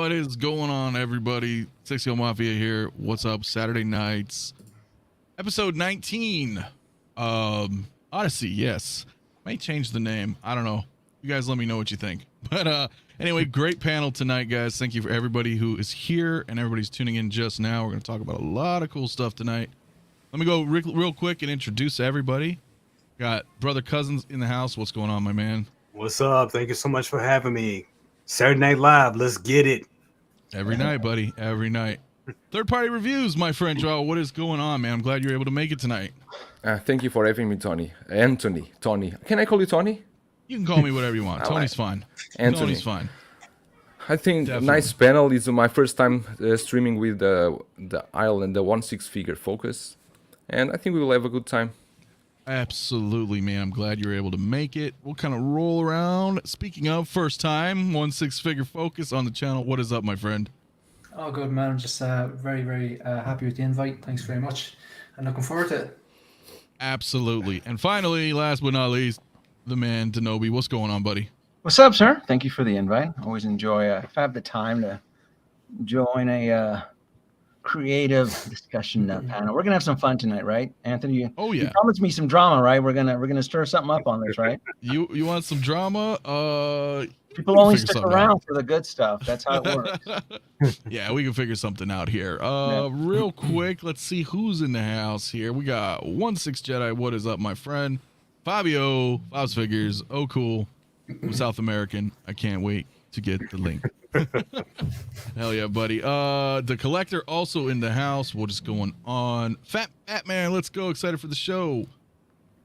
What is going on, everybody? 𝐂𝐇𝐀𝐍𝐿 here. What's up? Saturday nights, episode 19. Odyssey. Yes, may change the name. I don't know. You guys, let me know what you think. But anyway, great panel tonight, guys. Thank you for everybody who is here and everybody's tuning in just now. We're going to talk about a lot of cool stuff tonight. Let me go real quick and introduce everybody. Got brother Cousins in the house. What's going on, my man? What's up? Thank you so much for having me. Saturday Night Live, let's get it. Every night, buddy. Every night. Third-party reviews, my friend Joel. What is going on, man? I'm glad you're able to make it tonight. Thank you for having me, Tony. Tony. Can I call you Tony? You can call me whatever you want. Tony's fine. Anthony. Tony's fine. I think Definitely. Nice panel is my first time streaming with the Isle and the 1/6 focus. And I think we will have a good time. Absolutely, man. I'm glad you're able to make it. We'll kind of roll around. Speaking of first time, 1/6 focus on the channel. What is up, my friend? Oh, good, man. I'm just very, very happy with the invite. Thanks very much. And looking forward to it. Absolutely. And finally, last but not least, the man, 𝕄𝔸𝐿𝐵𝐸. What's going on, buddy? What's up, sir? Thank you for the invite. Always enjoy, if I have the time to join a creative discussion panel. We're gonna have some fun tonight, right, Anthony? You promised me some drama, right? We're gonna stir something up on this, right? You want some drama? People only stick around for the good stuff. That's how it works. Yeah, we can figure something out here. Real quick, let's see who's in the house here. We got 1/6thJedi. What is up, my friend? Fabio, Bob's Figures. Oh, cool. I'm South American. I can't wait to get the link. Hell yeah, buddy. The Collector also in the house. What is going on? FatBatman, let's go. Excited for the show.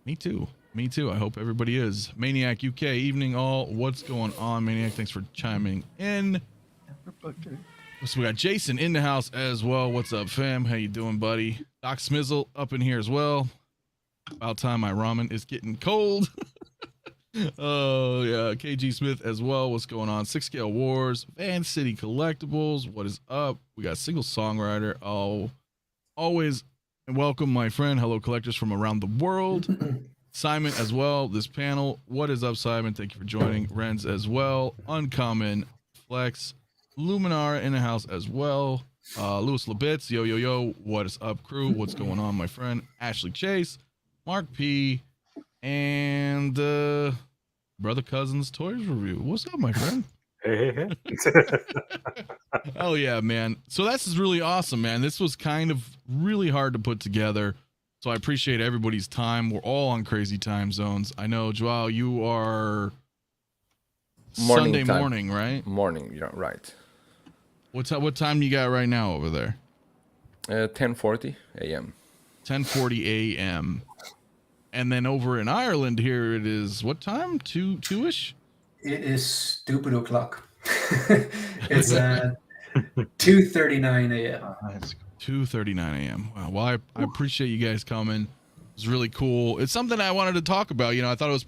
Me too. Me too. I hope everybody is. Maniac UK, evening all. What's going on, Maniac? Thanks for chiming in. So we got Jason in the house as well. What's up, fam? How you doing, buddy? Doc Smizzle up in here as well. About time my ramen is getting cold. Oh yeah, KG Smith as well. What's going on? 6 Scale Wars, Van City Collectibles. What is up? We got Single Songwriter. Oh, always and welcome, my friend. Hello, collectors from around the world. Simon as well. This panel. What is up, Simon? Thank you for joining. Renz as well. Uncommon Flex. Luminara in the house as well. Louis Labitz. Yo. What is up, crew? What's going on, my friend? Ashley Chase. Mark P. And brother Cousins Toys Review. What's up, my friend? Hey. Oh yeah, man. So this is really awesome, man. This was kind of really hard to put together. So I appreciate everybody's time. We're all on crazy time zones. I know, Joao, you are Sunday morning, right? Morning, yeah, right. What time you got right now over there? 10:40 a.m. 10:40 a.m. And then over in Ireland here, it is what time? 2-ish? It is stupid o'clock. It's 2:39 a.m. 2:39 a.m. Wow. Well, I appreciate you guys coming. It's really cool. It's something I wanted to talk about. You know, I thought it was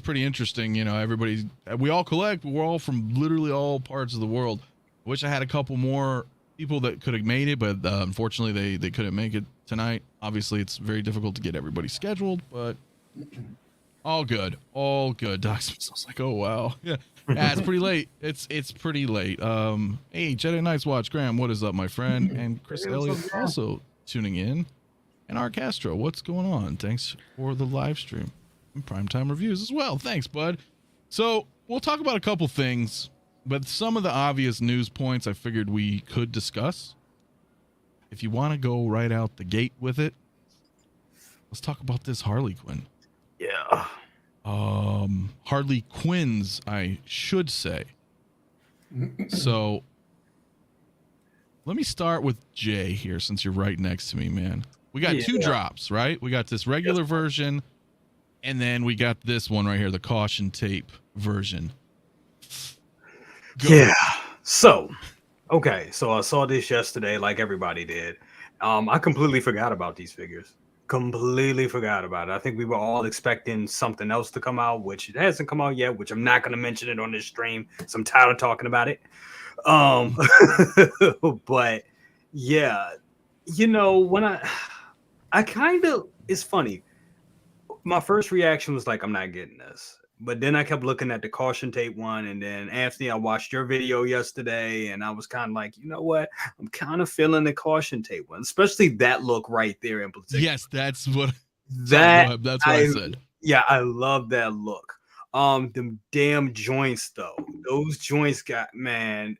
pretty interesting. You know, we all collect, but we're all from literally all parts of the world. I wish I had a couple more people that could have made it, but unfortunately they couldn't make it tonight. Obviously, it's very difficult to get everybody scheduled, but all good. Doc Smith was like, oh wow, yeah, it's pretty late. It's pretty late. Hey, Jedi Knights Watch Graham, what is up, my friend? And Chris Elliott also tuning in, and our Castro, what's going on? Thanks for the live stream and primetime reviews as well. Thanks, bud. So we'll talk about a couple things, but some of the obvious news points I figured we could discuss. If you want to go right out the gate with it, let's talk about this Harley Quinn. Yeah. Harley Quinns, I should say. So let me start with Jay here, since you're right next to me, man. We got two drops, right? We got this regular version, and then we got this one right here, the caution tape version. Go. Yeah. So I saw this yesterday, like everybody did. I completely forgot about these figures. Completely forgot about it. I think we were all expecting something else to come out, which it hasn't come out yet, which I'm not going to mention it on this stream. So I'm tired of talking about it. But yeah, you know, when I kind of, it's funny. My first reaction was like, I'm not getting this. But then I kept looking at the caution tape one, and then Anthony, I watched your video yesterday, and I was kind of like, you know what? I'm kind of feeling the caution tape one, especially that look right there in particular. Yes, that's what. That's what I said. Yeah, I love that look. Them damn joints though. Those joints man.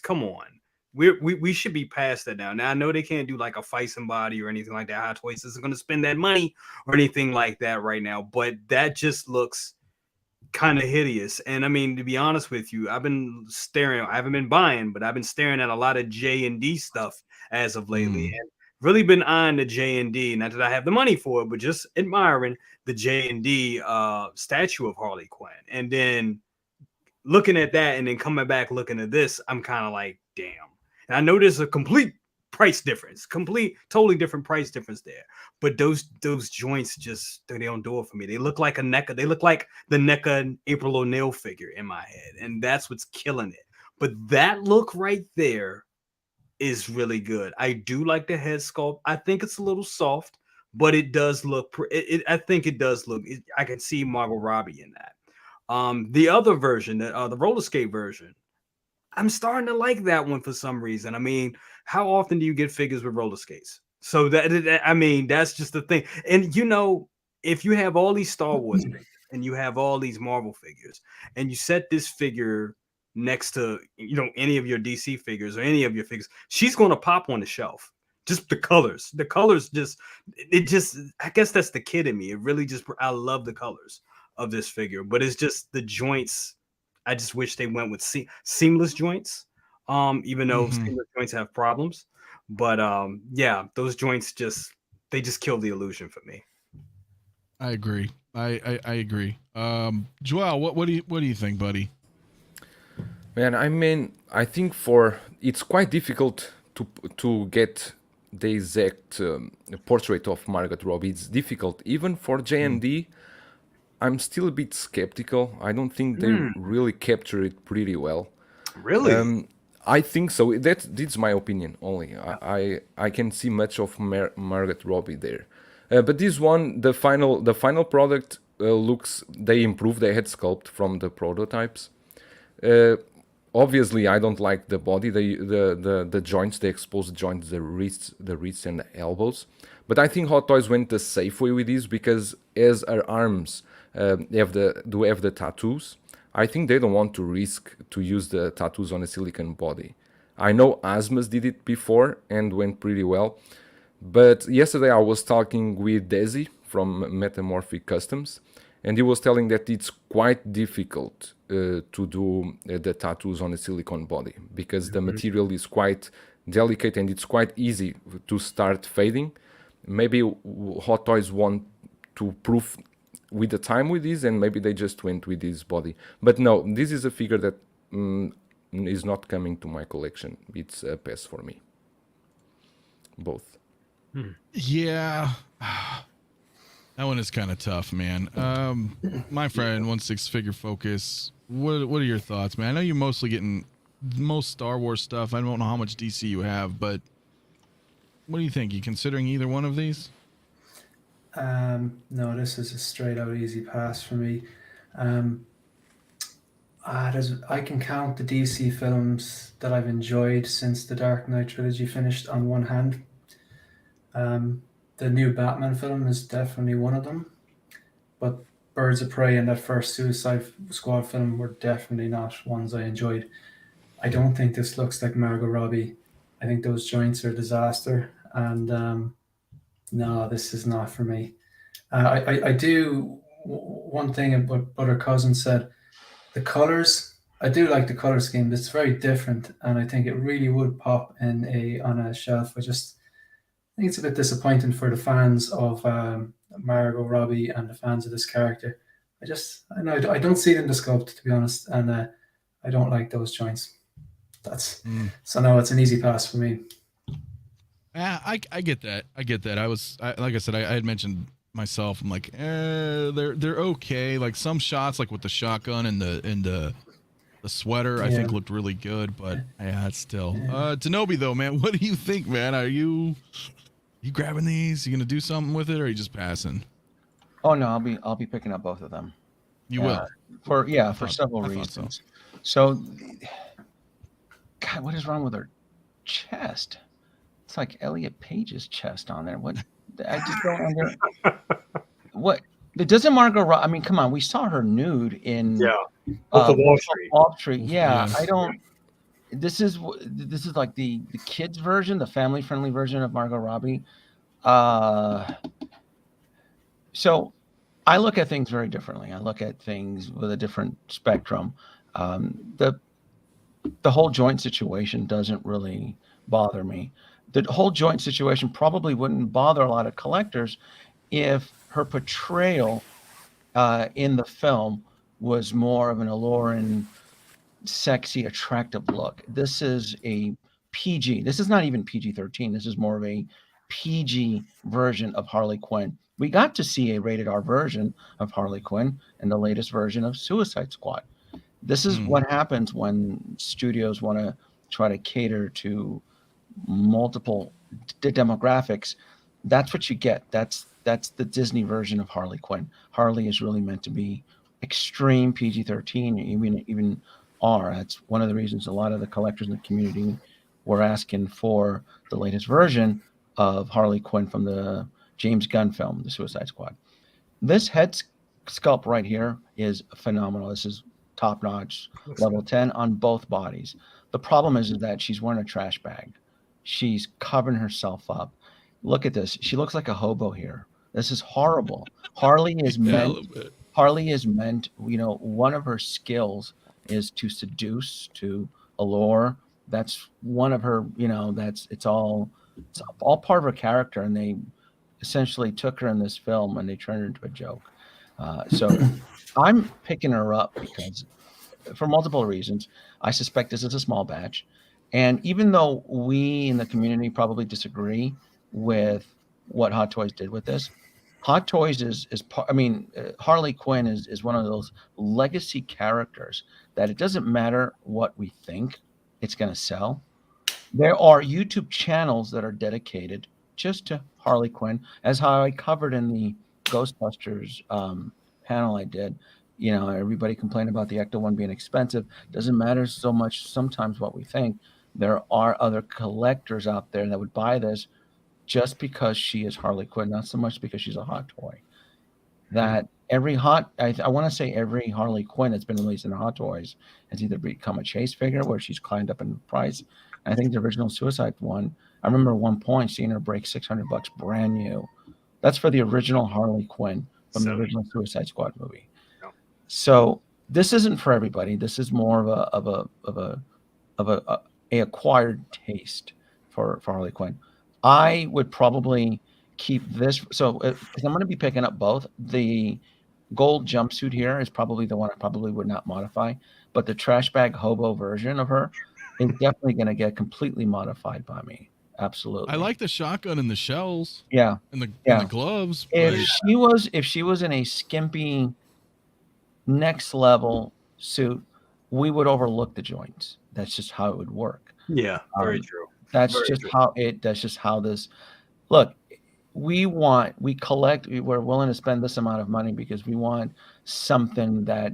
Come on. We should be past that now. Now I know they can't do like a fight somebody or anything like that. Hot Toys isn't going to spend that money or anything like that right now. But that just looks kind of hideous. And I mean, to be honest with you, I've been staring. I haven't been buying, but I've been staring at a lot of J&D stuff as of lately, and really been eyeing the J&D. Not that I have the money for it, but just admiring the J&D statue of Harley Quinn. And then looking at that, and then coming back looking at this, I'm kind of like, damn. And I know there's a complete price difference, totally different price difference there. But those joints just, they don't do it for me. They look like a NECA. They look like the NECA April O'Neil figure in my head, and that's what's killing it. But that look right there is really good. I do like the head sculpt. I think it's a little soft, but it does look. I think it does look. I can see Margot Robbie in that. The other version, the roller skate version, I'm starting to like that one for some reason. I mean, how often do you get figures with roller skates? So I mean, that's just the thing. And you know, if you have all these Star Wars figures and you have all these Marvel figures, and you set this figure next to, you know, any of your DC figures or any of your figures, she's going to pop on the shelf. Just the colors just, I guess that's the kid in me. It really just, I love the colors of this figure, but it's just the joints. I just wish they went with seamless joints, even though seamless joints have problems. But yeah, those joints they just kill the illusion for me. I agree. I agree. Joel, what do you think, buddy? Man, I mean, I think it's quite difficult to get the exact portrait of Margot Robbie. It's difficult even for J&D. I'm still a bit skeptical. I don't think they really capture it pretty well. Really? I think so. That's my opinion only. I can see much of Margot Robbie there. But this one, the final product looks, they improved the head sculpt from the prototypes. Obviously, I don't like the body, the joints, the exposed joints, the wrists and the elbows. But I think Hot Toys went the safe way with this, because as her arms have the tattoos, I think they don't want to risk to use the tattoos on a silicone body. I know Asmus did it before and went pretty well. But yesterday I was talking with Desi from Metamorphic Customs, and he was telling that it's quite difficult to do the tattoos on a silicone body, because the material is quite delicate and it's quite easy to start fading. Maybe Hot Toys want to prove with the time with this, and maybe they just went with this body. But no, this is a figure that is not coming to my collection. It's a pass for me. Both. Yeah. That one is kind of tough, man. My friend, 1/6 Figure Focus, what are your thoughts, man? I know you're mostly getting most Star Wars stuff. I don't know how much DC you have, but what do you think? You considering either one of these? No, this is a straight out easy pass for me. I can count the DC films that I've enjoyed since the Dark Knight trilogy finished on one hand. The new Batman film is definitely one of them, but Birds of Prey and that first Suicide Squad film were definitely not ones I enjoyed. I don't think this looks like Margot Robbie. I think those joints are a disaster, and no, this is not for me. I do one thing what her cousin said. The colors, I do like the color scheme. It's very different, and I think it really would pop on a shelf. I think it's a bit disappointing for the fans of Margot Robbie and the fans of this character. I don't see it in the sculpt, to be honest, and I don't like those joints. So no, it's an easy pass for me. I get that. Like I said, I had mentioned myself. I'm like, they're okay. Like some shots, like with the shotgun and the sweater, I think looked really good. But yeah, it's still. Denobi though, man, what do you think, man? Are you grabbing these? You gonna do something with it, or are you just passing? Oh no, I'll be picking up both of them. You will. For several reasons. So, God, what is wrong with her chest? It's like Elliot Page's chest on there. What? I just don't under. What? It doesn't Margot Robbie. I mean, come on. We saw her nude in Wall Street. Wall Street. Yeah, I don't. This is like the kids version, the family friendly version of Margot Robbie. So I look at things very differently. I look at things with a different spectrum. The whole joint situation doesn't really bother me. The whole joint situation probably wouldn't bother a lot of collectors if her portrayal in the film was more of an alluring, sexy, attractive look. This is a PG. This is not even PG-13. This is more of a PG version of Harley Quinn. We got to see a rated R version of Harley Quinn in the latest version of Suicide Squad. This is what happens when studios want to try to cater to multiple demographics. That's what you get. That's the Disney version of Harley Quinn. Harley is really meant to be extreme PG-13, even R. That's one of the reasons a lot of the collectors in the community were asking for the latest version of Harley Quinn from the James Gunn film, The Suicide Squad. This head sculpt right here is phenomenal. This is top-notch, level 10 on both bodies. The problem is that she's wearing a trash bag. She's covering herself up. Look at this. She looks like a hobo here. This is horrible. Harley is meant, one of her skills is to seduce, to allure. That's one of her, it's all part of her character. And they essentially took her in this film and they turned her into a joke. So I'm picking her up because for multiple reasons. I suspect this is a small batch. And even though we in the community probably disagree with what Hot Toys did with this, Hot Toys Harley Quinn is one of those legacy characters that it doesn't matter what we think, it's going to sell. There are YouTube channels that are dedicated just to Harley Quinn, as how I covered in the Ghostbusters panel I did. Everybody complained about the Ecto one being expensive. Doesn't matter so much sometimes what we think. There are other collectors out there that would buy this just because she is Harley Quinn, not so much because she's a hot toy. That every I want to say every Harley Quinn that's been released in Hot Toys has either become a chase figure where she's climbed up in price. And I think the original Suicide one, I remember at one point seeing her break $600 brand new. That's for the original Harley Quinn from the original Suicide Squad movie. No. So this isn't for everybody. This is more of a acquired taste for Harley Quinn. I would probably keep this. So because I'm going to be picking up both. The gold jumpsuit here is probably the one I probably would not modify, but the trash bag hobo version of her is definitely going to get completely modified by me. Absolutely. I like the shotgun and the shells. Yeah. And the gloves. If she was in a skimpy next level suit, we would overlook the joints. That's just how it would work. Yeah, very true. That's just how this look. We're willing to spend this amount of money because we want something that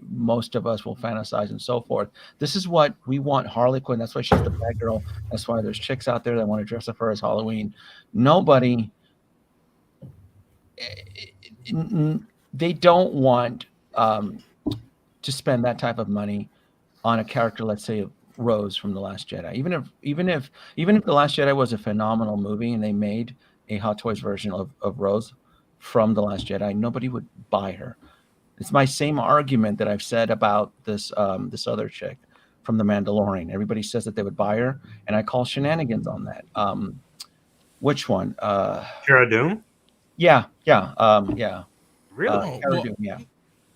most of us will fantasize and so forth. This is what we want Harley Quinn. That's why she's the bad girl. That's why there's chicks out there that want to dress up her as Halloween. Nobody, they don't want to spend that type of money on a character, let's say Rose from The Last Jedi. Even if The Last Jedi was a phenomenal movie and they made a Hot Toys version of Rose from The Last Jedi, nobody would buy her. It's my same argument that I've said about this other chick from The Mandalorian. Everybody says that they would buy her, and I call shenanigans on that. Which one? Cara Dune? Yeah. Really? Cara Dune, yeah.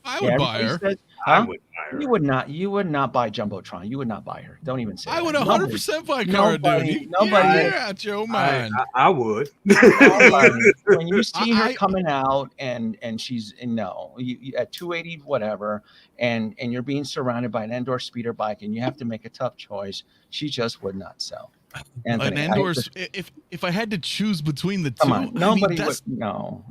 I would buy her. Says, I would buy her. You would not buy Jumbotron. You would not buy her. Don't even say I that. would 100% buy Cara Dune. Yeah, Joe, man. I would. When you see her coming out and she's you at 280 whatever, and you're being surrounded by an indoor speeder bike, and you have to make a tough choice, she just would not sell. Anthony, An Endor's. If I had to choose between the two, come on, nobody would.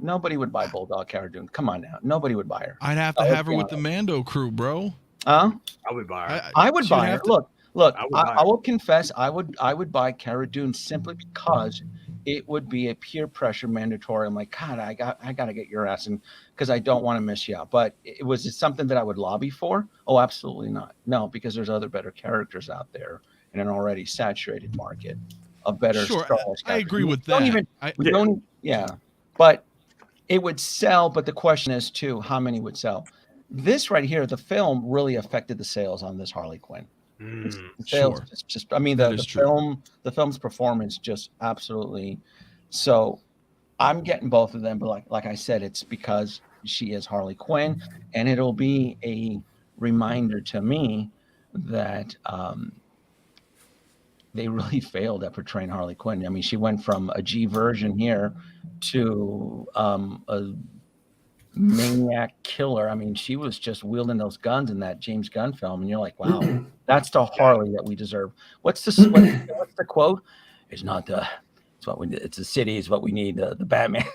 Nobody would buy Bulldog Cara Dune. Come on now, nobody would buy her. I'd have to have her with the Mando crew, bro. Huh? I would buy her. I would buy her. Look. I will confess, I would buy Cara Dune simply because it would be a peer pressure mandatory. I'm like, God, I got to get your ass in because I don't want to miss you out. But was it something that I would lobby for? Oh, absolutely not. No, because there's other better characters out there in an already saturated market of better Star Wars characters. I agree with that. But it would sell. But the question is, too, how many would sell? This right here, the film really affected the sales on this Harley Quinn. Sure. The film's performance just absolutely. So I'm getting both of them, but like I said, it's because she is Harley Quinn, and it'll be a reminder to me that they really failed at portraying Harley Quinn. I mean, she went from a G version here to a maniac killer. I mean, she was just wielding those guns in that James Gunn film, and you're like, wow, that's the Harley that we deserve. What's the quote? It's the city is what we need. The Batman.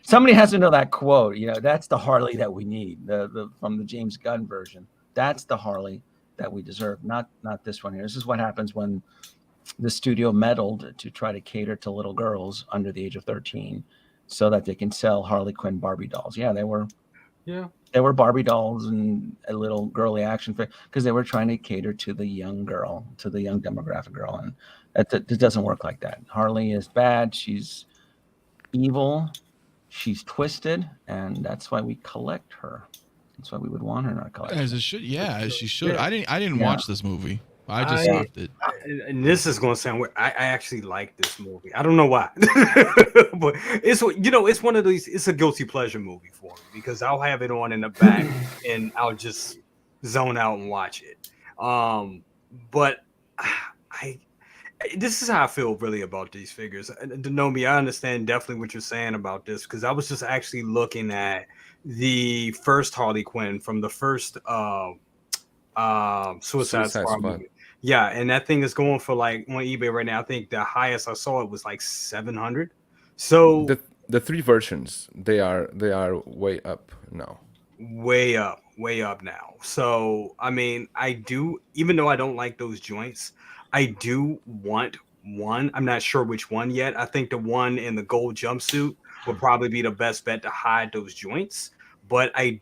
Somebody has to know that quote. You know, that's the Harley that we need. The from the James Gunn version. That's the Harley that we deserve. Not this one here. This is what happens when the studio meddled to try to cater to little girls under the age of 13. So that they can sell Harley Quinn Barbie dolls. Yeah, they were Barbie dolls and a little girly action figure because they were trying to cater to the young girl, to the young demographic girl, and it doesn't work like that. Harley is bad. She's evil. She's twisted, and that's why we collect her. That's why we would want her in our collection. As it should, as she should. I didn't watch this movie. I just left it. And this is going to sound weird. I actually like this movie. I don't know why, but it's one of these. It's a guilty pleasure movie for me because I'll have it on in the back and I'll just zone out and watch it. But this is how I feel really about these figures. To know me, I understand definitely what you're saying about this because I was just actually looking at the first Harley Quinn from the first Suicide Squad movie. Yeah, and that thing is going for like on eBay right now. I think the highest I saw it was like 700. So the three versions they are way up now. Way up now. So I mean, I do, even though I don't like those joints, I do want one. I'm not sure which one yet. I think the one in the gold jumpsuit would probably be the best bet to hide those joints. But I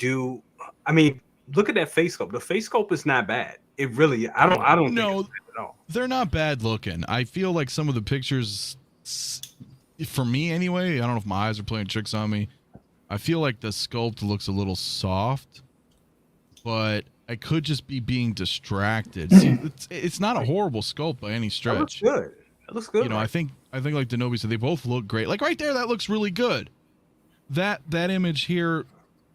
mean, look at that face sculpt. The face sculpt is not bad. It really, I don't think it's bad at all. They're not bad looking. I feel like some of the pictures, for me anyway, I don't know if my eyes are playing tricks on me. I feel like the sculpt looks a little soft, but I could just be being distracted. See, it's not a horrible sculpt by any stretch. It looks good. You know, I think like 𝕄𝐸 said, they both look great. Like right there, that looks really good. That image here,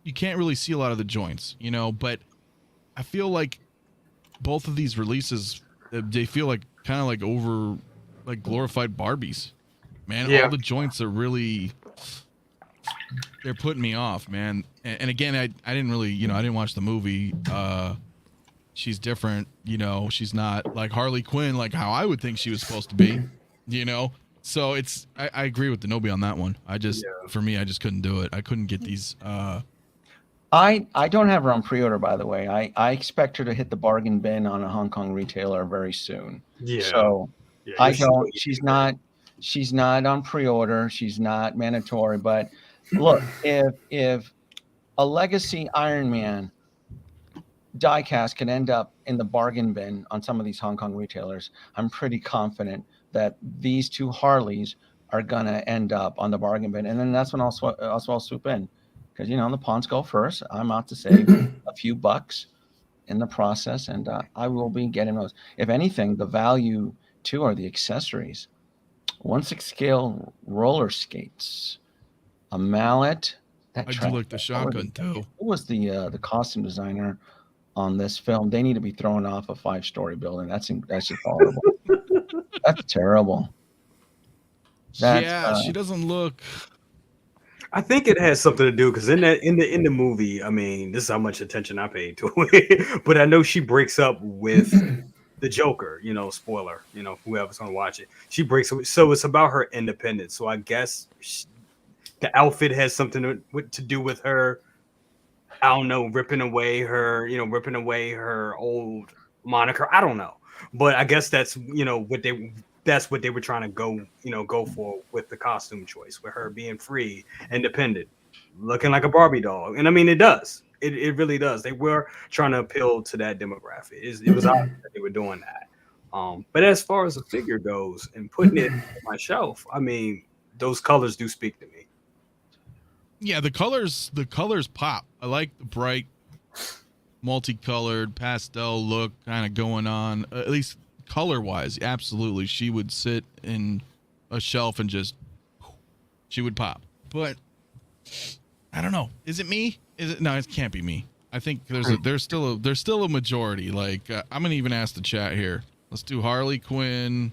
you can't really see a lot of the joints, you know, but I feel like both of these releases, they feel like kind of like over, like glorified Barbies, man. All the joints are really, they're putting me off, man. And again, I didn't really, I didn't watch the movie. She's different, she's not like Harley Quinn, like how I would think she was supposed to be, So I agree with 𝕄𝐸 on that one. For me, I just couldn't do it. I couldn't get these. I don't have her on pre-order, by the way. I expect her to hit the bargain bin on a Hong Kong retailer very soon. Yeah. So I don't. She's not on pre-order. She's not mandatory. But look, if a Legacy Iron Man diecast can end up in the bargain bin on some of these Hong Kong retailers, I'm pretty confident that these two Harleys are gonna end up on the bargain bin, and then that's when I'll swoop in. Because, the pawns go first. I'm out to save a few bucks in the process, and I will be getting those. If anything, the value, too, are the accessories. 1/6 scale roller skates, a mallet. I do like the shotgun, too. Who was the costume designer on this film? They need to be thrown off a 5-story building. That's just horrible. That's terrible. She doesn't look... I think it has something to do because in the movie, I mean, this is how much attention I paid to it. But I know she breaks up with the Joker, you know, spoiler, you know, whoever's gonna watch it, she breaks away. So it's about her independence. So I guess the outfit has something to do with her. I don't know, ripping away her old moniker. I don't know, but I guess that's what they were trying to go for with the costume choice, with her being free, independent, looking like a Barbie doll. And I mean, it does. It really does. They were trying to appeal to that demographic. It was obvious that they were doing that. But as far as the figure goes and putting it on my shelf, I mean, those colors do speak to me. Yeah, the colors pop. I like the bright, multicolored pastel look kind of going on. At least color-wise, absolutely. She would sit in a shelf and she would pop. But I don't know. Is it me? No, it can't be me. I think there's still a majority. Like I'm gonna even ask the chat here. Let's do Harley Quinn,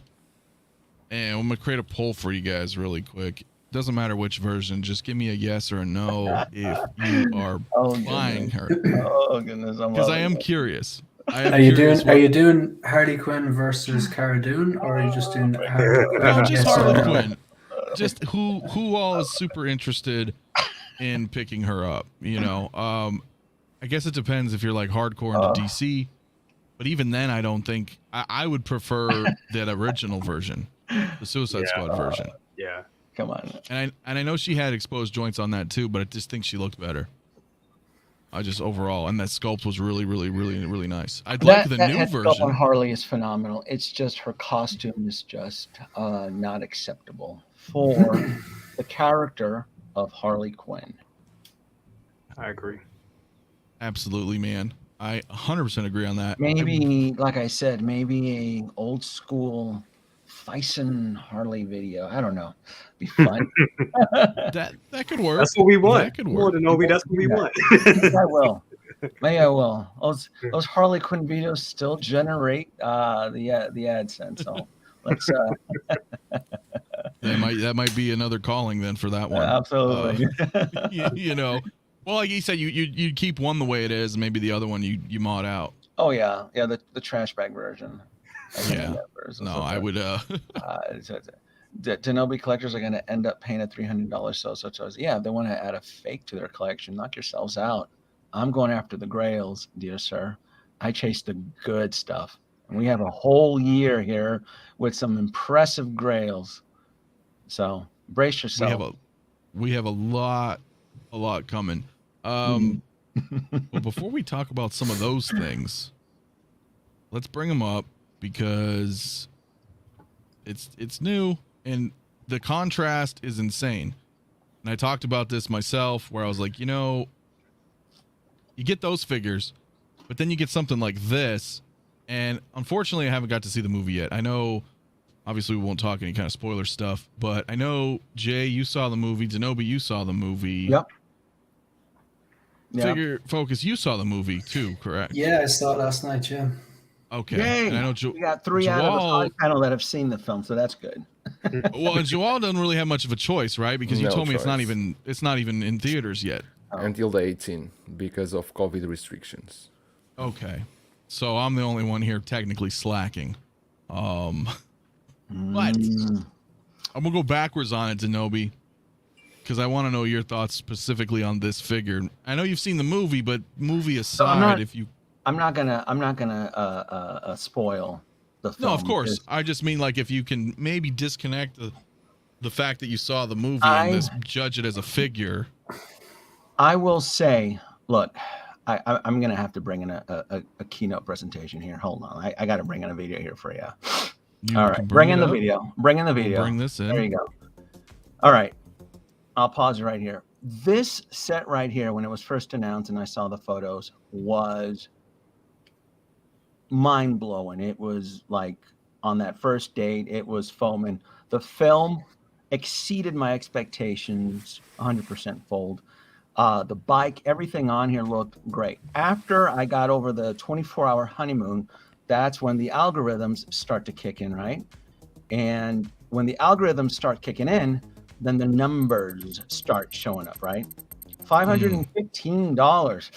and I'm gonna create a poll for you guys really quick. Doesn't matter which version. Just give me a yes or a no if you are buying her. Oh goodness! Because I am curious. Are you doing Harley Quinn versus Cara Dune, or are you just doing Harley Quinn? No, just Harley Quinn. Just who all is super interested in picking her up, you know. I guess it depends if you're like hardcore into DC, but even then I don't think I would prefer that original version, the Suicide Squad version. Yeah, come on. And I know she had exposed joints on that too, but I just think she looked better. Overall, and that sculpt was really, really, really, really nice. I'd like the new version. On Harley is phenomenal. It's just her costume is just not acceptable for the character of Harley Quinn. I agree. Absolutely, man. I 100% agree on that. Maybe, like I said, maybe a old school Thyssen Harley video. I don't know. Be fun. that could work. That's what we want. That could work. That's what we want. I will. Maybe I will. Those Harley Quinn videos still generate the AdSense. So let's. That might be another calling then for that one. Absolutely. You know, well, like you said, you keep one the way it is, and maybe the other one you mod out. Oh yeah, the trash bag version. Yeah. No, I would. Zenobia collectors are going to end up paying a $300 so yeah, they want to add a fake to their collection. Knock yourselves out. I'm going after the Grails, dear sir. I chase the good stuff, and we have a whole year here with some impressive Grails. So brace yourself. We have a lot coming. But before we talk about some of those things, let's bring them up because it's new and the contrast is insane. And I talked about this myself where I was like, you get those figures, but then you get something like this. And unfortunately, I haven't got to see the movie yet. I know, obviously, we won't talk any kind of spoiler stuff, but I know, Jay, you saw the movie. Zenobia, you saw the movie. Yep. Figure Focus, you saw the movie too, correct? Yeah, I saw it last night, yeah. Okay. Yay. And I know we got 3 out of the 5 panel that have seen the film, so that's good. Well, and Joel doesn't really have much of a choice, right? Because you told me it's not even in theaters yet. Until the 18 because of COVID restrictions. Okay. So I'm the only one here technically slacking. But I'm gonna go backwards on it, Zenobia, because I want to know your thoughts specifically on this figure. I know you've seen the movie, but movie aside, I'm not gonna spoil the film. No, of course. I just mean like if you can maybe disconnect the fact that you saw the movie and just judge it as a figure. I will say, look, I'm gonna have to bring in a keynote presentation here. Hold on, I got to bring in a video here for you. All right, bring in the video. Bring in the video. Bring this in. There you go. All right, I'll pause right here. This set right here, when it was first announced and I saw the photos, was mind blowing. It was like on that first date, it was foaming. The film exceeded my expectations 100% fold. The bike, everything on here looked great. After I got over the 24-hour honeymoon, that's when the algorithms start to kick in, right? And when the algorithms start kicking in, then the numbers start showing up, right? $515.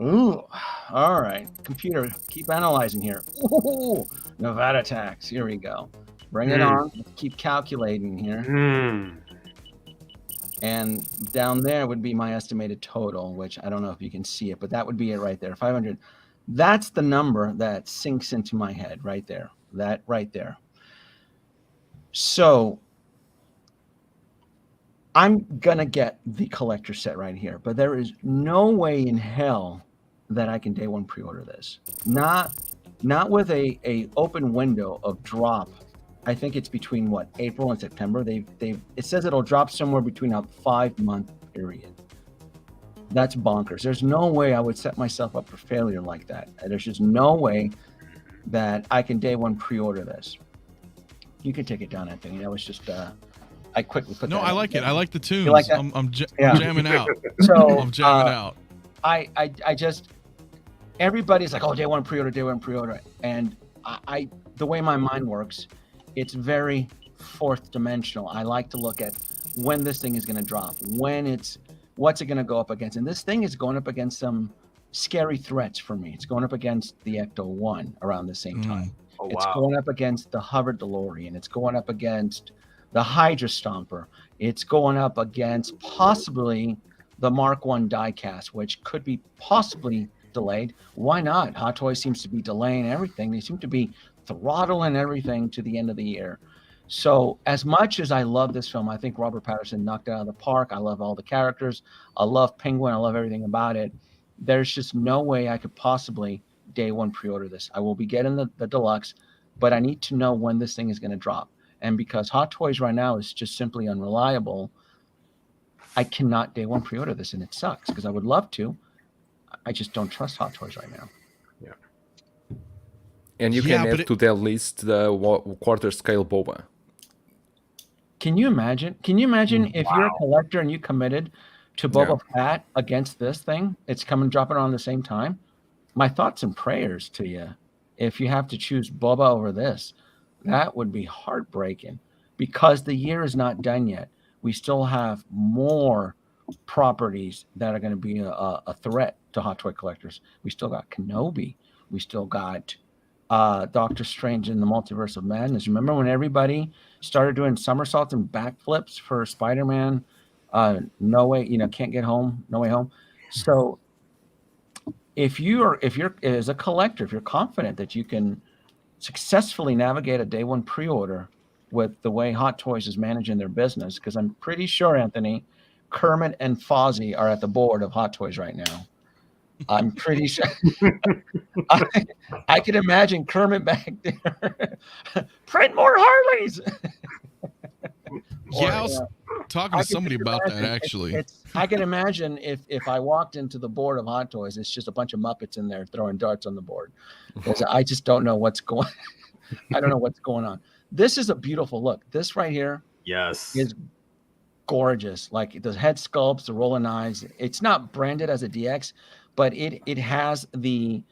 Ooh, all right. Computer, keep analyzing here. Ooh, Nevada tax. Here we go. Bring it on. Let's keep calculating here. And down there would be my estimated total, which I don't know if you can see it, but that would be it right there, 500. That's the number that sinks into my head right there. That right there. So I'm going to get the collector set right here, but there is no way in hell that I can day one pre-order this. Not with a open window of drop. I think it's between what, April and September. It says it'll drop somewhere between a 5-month period. That's bonkers. There's no way I would set myself up for failure like that. There's just no way that I can day one pre-order this. You can take it down, Anthony. That was just I quickly put. No, I like it. I like the tunes. You like that? I'm jamming out. So I'm jamming out. I just, everybody's like, oh, day one pre-order, and I the way my mind works, it's very fourth dimensional. I like to look at when this thing is going to drop, what's it going to go up against, and this thing is going up against some scary threats for me. It's going up against the Ecto-1 around the same time. Oh, it's wow. going up against the Hover DeLorean. It's going up against the Hydra Stomper. It's going up against possibly the Mark I diecast, which could be possibly delayed. Why not? Hot Toys seems to be delaying everything. They seem to be throttling everything to the end of the year. So as much as I love this film, I think Robert Pattinson knocked it out of the park. I love all the characters. I love Penguin. I love everything about it. There's just no way I could possibly day one pre-order this. I will be getting the deluxe, but I need to know when this thing is going to drop. And because Hot Toys right now is just simply unreliable, I cannot day one pre-order this, and it sucks because I would love to. I just don't trust Hot Toys right now. Yeah. And you can add to that list the quarter scale boba. Can you imagine? If you're a collector and you committed to Boba Fett against this thing, it's coming dropping on the same time? My thoughts and prayers to you. If you have to choose Boba over this, that would be heartbreaking because the year is not done yet. We still have more properties that are going to be a threat to Hot Toy collectors. We still got Kenobi. We still got Doctor Strange in the Multiverse of Madness. Remember when everybody started doing somersaults and backflips for Spider-Man? No Way Home. So if you're as a collector, if you're confident that you can successfully navigate a day one pre-order with the way Hot Toys is managing their business, because I'm pretty sure, Anthony, Kermit and Fozzie are at the board of Hot Toys right now. I'm pretty sure. I can imagine Kermit back there. Print more Harleys. Yeah, I was talking to somebody about that, actually. I can imagine if I walked into the board of Hot Toys, it's just a bunch of Muppets in there throwing darts on the board. Because I just don't know what's going I don't know what's going on. This is a beautiful look. This right here is gorgeous. Like the head sculpts, the rolling eyes. It's not branded as a DX, but it has the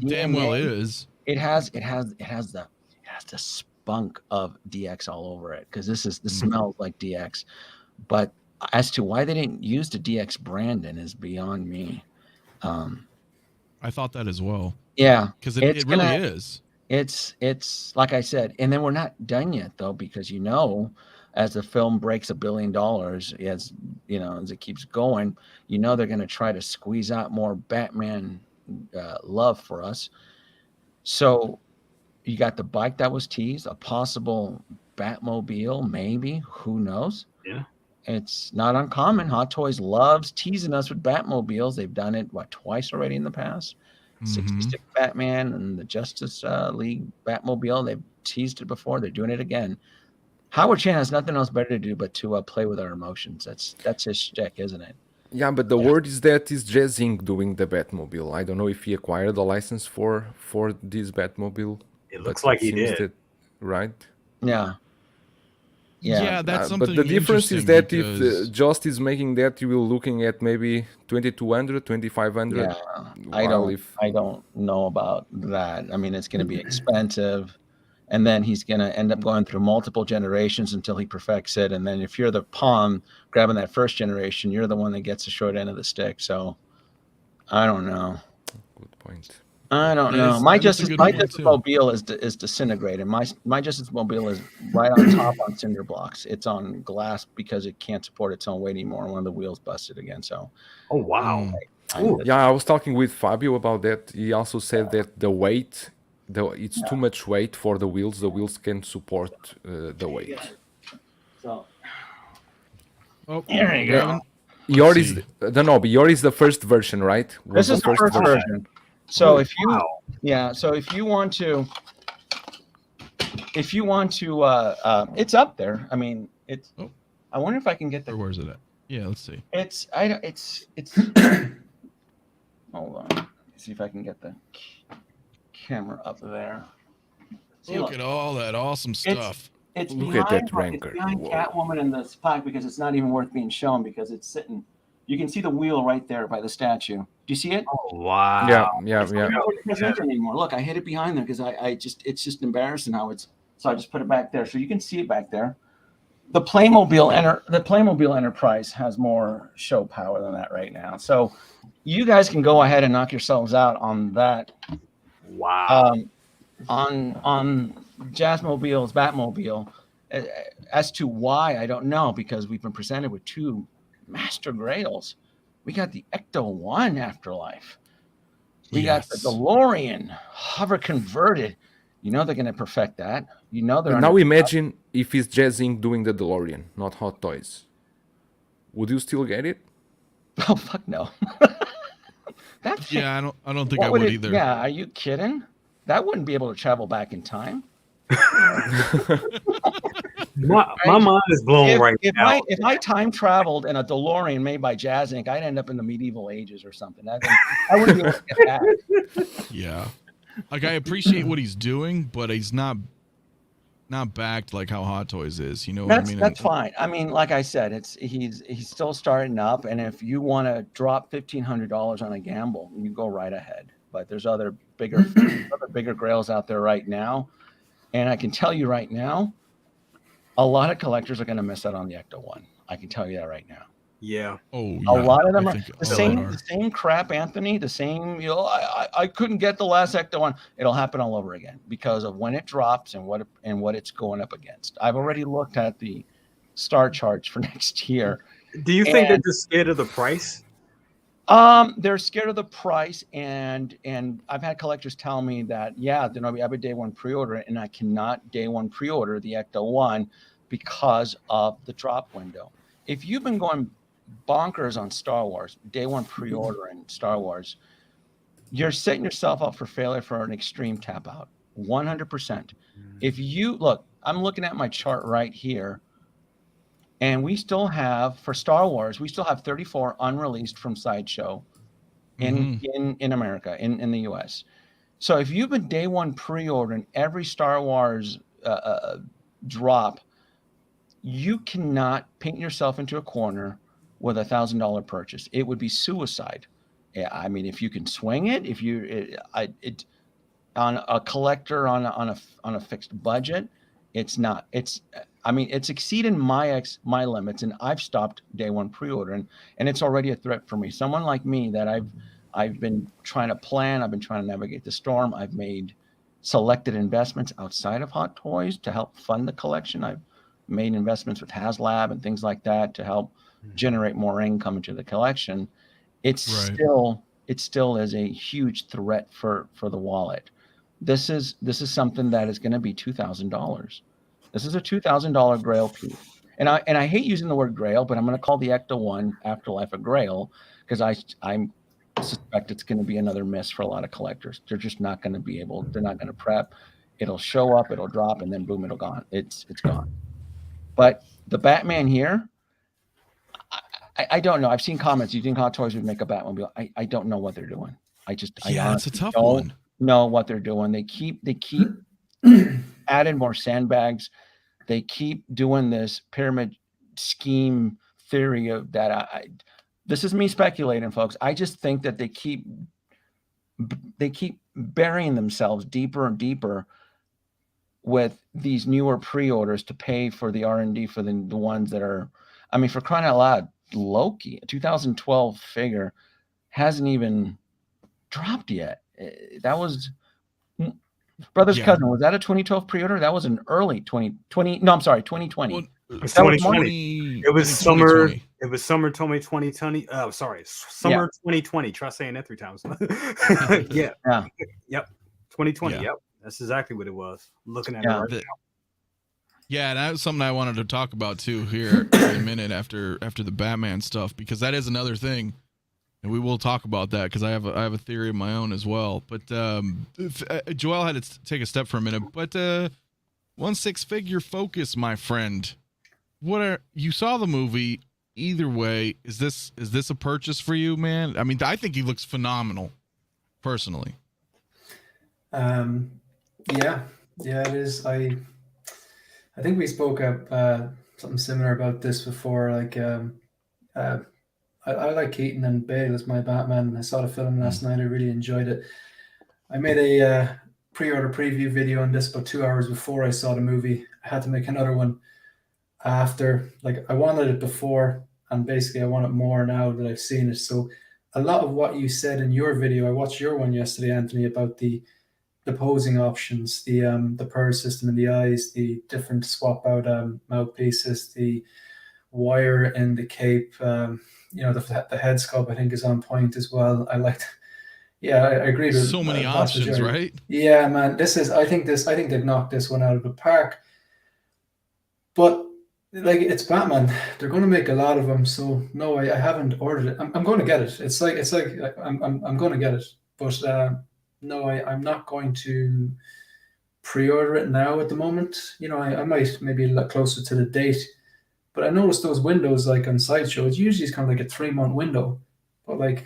damn well is. It has the spunk of DX all over it, because this smells like DX. But as to why they didn't use the DX branding is beyond me. I thought that as well. Yeah, because it really is. It's like I said, and then we're not done yet though, because as the film breaks $1 billion, as it keeps going, they're going to try to squeeze out more Batman love for us. So you got the bike that was teased, a possible Batmobile, maybe, who knows? Yeah. It's not uncommon. Hot Toys loves teasing us with Batmobiles. They've done it, twice already in the past? 66 Batman and the Justice League Batmobile. They've teased it before. They're doing it again. Howard Chan has nothing else better to do but to play with our emotions. That's his shtick, isn't it? Yeah, but the word is that is Jazz Inc. doing the Batmobile. I don't know if he acquired the license for this Batmobile. It looks like he did. Right? Yeah. Yeah, that's something. But the difference is that if Just is making that, you will looking at maybe 2,200, 2,500. Yeah, I don't know about that. I mean, it's going to be expensive, and then he's going to end up going through multiple generations until he perfects it. And then if you're the pawn grabbing that first generation, you're the one that gets the short end of the stick. So I don't know. Good point. I don't know. That's My a Justice good point, too. Mobile is disintegrated. My Justice Mobile is right on top on cinder blocks. It's on glass because it can't support its own weight anymore. One of the wheels busted again. So, Oh wow. Yeah, I was talking with Fabio about that. He also said that the weight, it's too much weight for the wheels. The wheels can't support the weight. So, Oh, here you go. Yours is the 𝕄𝔸𝐿. Yours is the first version, right? This is the first version. So if you, so if you want to, it's up there. I mean, it's. Oh. I wonder if I can get the. Where's it at? Yeah, let's see. It's. Hold on. Let's see if I can get the camera up there. See, look at all that awesome stuff. It's Look behind, at that ranker. It's behind Catwoman in the spot because it's not even worth being shown because it's sitting. You can see the wheel right there by the statue. Do you see it? Oh wow. Yeah. It's not present anymore. Look, I hid it behind there because it's just embarrassing how it's. So I just put it back there so you can see it back there. The Playmobil Enterprise has more show power than that right now. So you guys can go ahead and knock yourselves out on that. Wow. On Jazzmobile's Batmobile. As to why, I don't know, because we've been presented with two master Grails. We got the 𝐂𝐸𝐿 Afterlife. We got the DeLorean hover converted. You know they're going to perfect that. You know they're. Now imagine if it's Jazz doing the DeLorean, not Hot Toys. Would you still get it? Oh fuck no. Yeah, I don't think I would either. Yeah, are you kidding? That wouldn't be able to travel back in time. My mind is blown now. If I time traveled in a DeLorean made by Jazz Inc., I'd end up in the medieval ages or something. I wouldn't be able to get that. Yeah. Like I appreciate what he's doing, but he's not backed like how Hot Toys is. You know what I mean? That's fine. I mean, like I said, he's still starting up, and if you want to drop $1,500 on a gamble, you go right ahead. But there's other bigger Grails out there right now, and I can tell you right now, a lot of collectors are going to miss out on the 𝐂𝐸𝐿. I can tell you that right now. Yeah. Oh, yeah. A lot of them are the same crap, Anthony. The same, I couldn't get the last 𝐂𝐸𝐿. It'll happen all over again because of when it drops and what it's going up against. I've already looked at the star charts for next year. Do you think they're just scared of the price? They're scared of the price, and I've had collectors tell me that I have a day one pre-order, and I cannot day one pre-order the 𝐂𝐸𝐿 because of the drop window. If you've been going bonkers on Star Wars, day one pre-ordering Star Wars, you're setting yourself up for failure for an extreme tap out, 100%. If you look, I'm looking at my chart right here, and we still have, for Star Wars, we still have 34 unreleased from Sideshow in America, in the US. So if you've been day one pre-ordering every Star Wars drop, you cannot paint yourself into a corner with $1,000 purchase. It would be suicide. Yeah, I mean, if you can swing it, on a collector on a fixed budget, it's not. It's exceeding my limits, and I've stopped day one pre-ordering, and it's already a threat for me. Someone like me that I've been trying to plan, I've been trying to navigate the storm. I've made selected investments outside of Hot Toys to help fund the collection. I've made investments with HasLab and things like that to help generate more income into the collection. It still is a huge threat for the wallet. This is something that is going to be $2,000. This is a $2,000 Grail piece, and I hate using the word Grail, but I'm going to call the 𝐂𝐸𝐿 Afterlife a Grail because I suspect it's going to be another miss for a lot of collectors. They're just not going to be able. They're not going to prep. It'll show up, it'll drop, and then boom, it'll gone. It's gone. But the Batman here, I don't know. I've seen comments. You think Hot Toys would make a Batmobile? I don't know what they're doing. It's a tough one. Know what they're doing. They keep adding more sandbags. They keep doing this pyramid scheme theory of that. This is me speculating, folks. I just think that they keep burying themselves deeper and deeper with these newer pre-orders to pay for the R&D for the ones that are, I mean, for crying out loud, Loki, a 2012 figure, hasn't even dropped yet. That was Brother's Cousin. Was that a 2012 pre-order? That was an early 2020. No, I'm sorry, 2020. Well, it's 2020. It was summer. It was summer 2020. Oh, sorry, summer 2020. Try saying that 3 times. Yeah. Yep. 2020. Yeah. Yep. That's exactly what it was. Looking at it right now. Yeah, and that was something I wanted to talk about too here in a minute after the Batman stuff, because that is another thing, and we will talk about that because I have a theory of my own as well. But Joel had to take a step for a minute. But 1/6 focus, my friend. You saw the movie? Either way, is this a purchase for you, man? I mean, I think he looks phenomenal, personally. Yeah, it is. I think we spoke up something similar about this before. Like, I like Keaton and Bale as my Batman. I saw the film last night. I really enjoyed it. I made a pre-order preview video on this about 2 hours before I saw the movie. I had to make another one after. Like, I wanted it before, and basically I want it more now that I've seen it. So a lot of what you said in your video, I watched your one yesterday, Anthony, about the posing options, the PER system in the eyes, the different swap out mouthpieces, the wire in the cape, the head sculpt I think is on point as well. I liked. Yeah, I agree with so many options, right? Yeah, man. I think they've knocked this one out of the park. But like, it's Batman. They're going to make a lot of them. So no, I haven't ordered it. I'm going to get it. It's like I'm going to get it. But no, I'm not going to pre-order it now at the moment. I might maybe look closer to the date. But I noticed those windows, like on Sideshow, it's usually kind of like a 3-month window. But like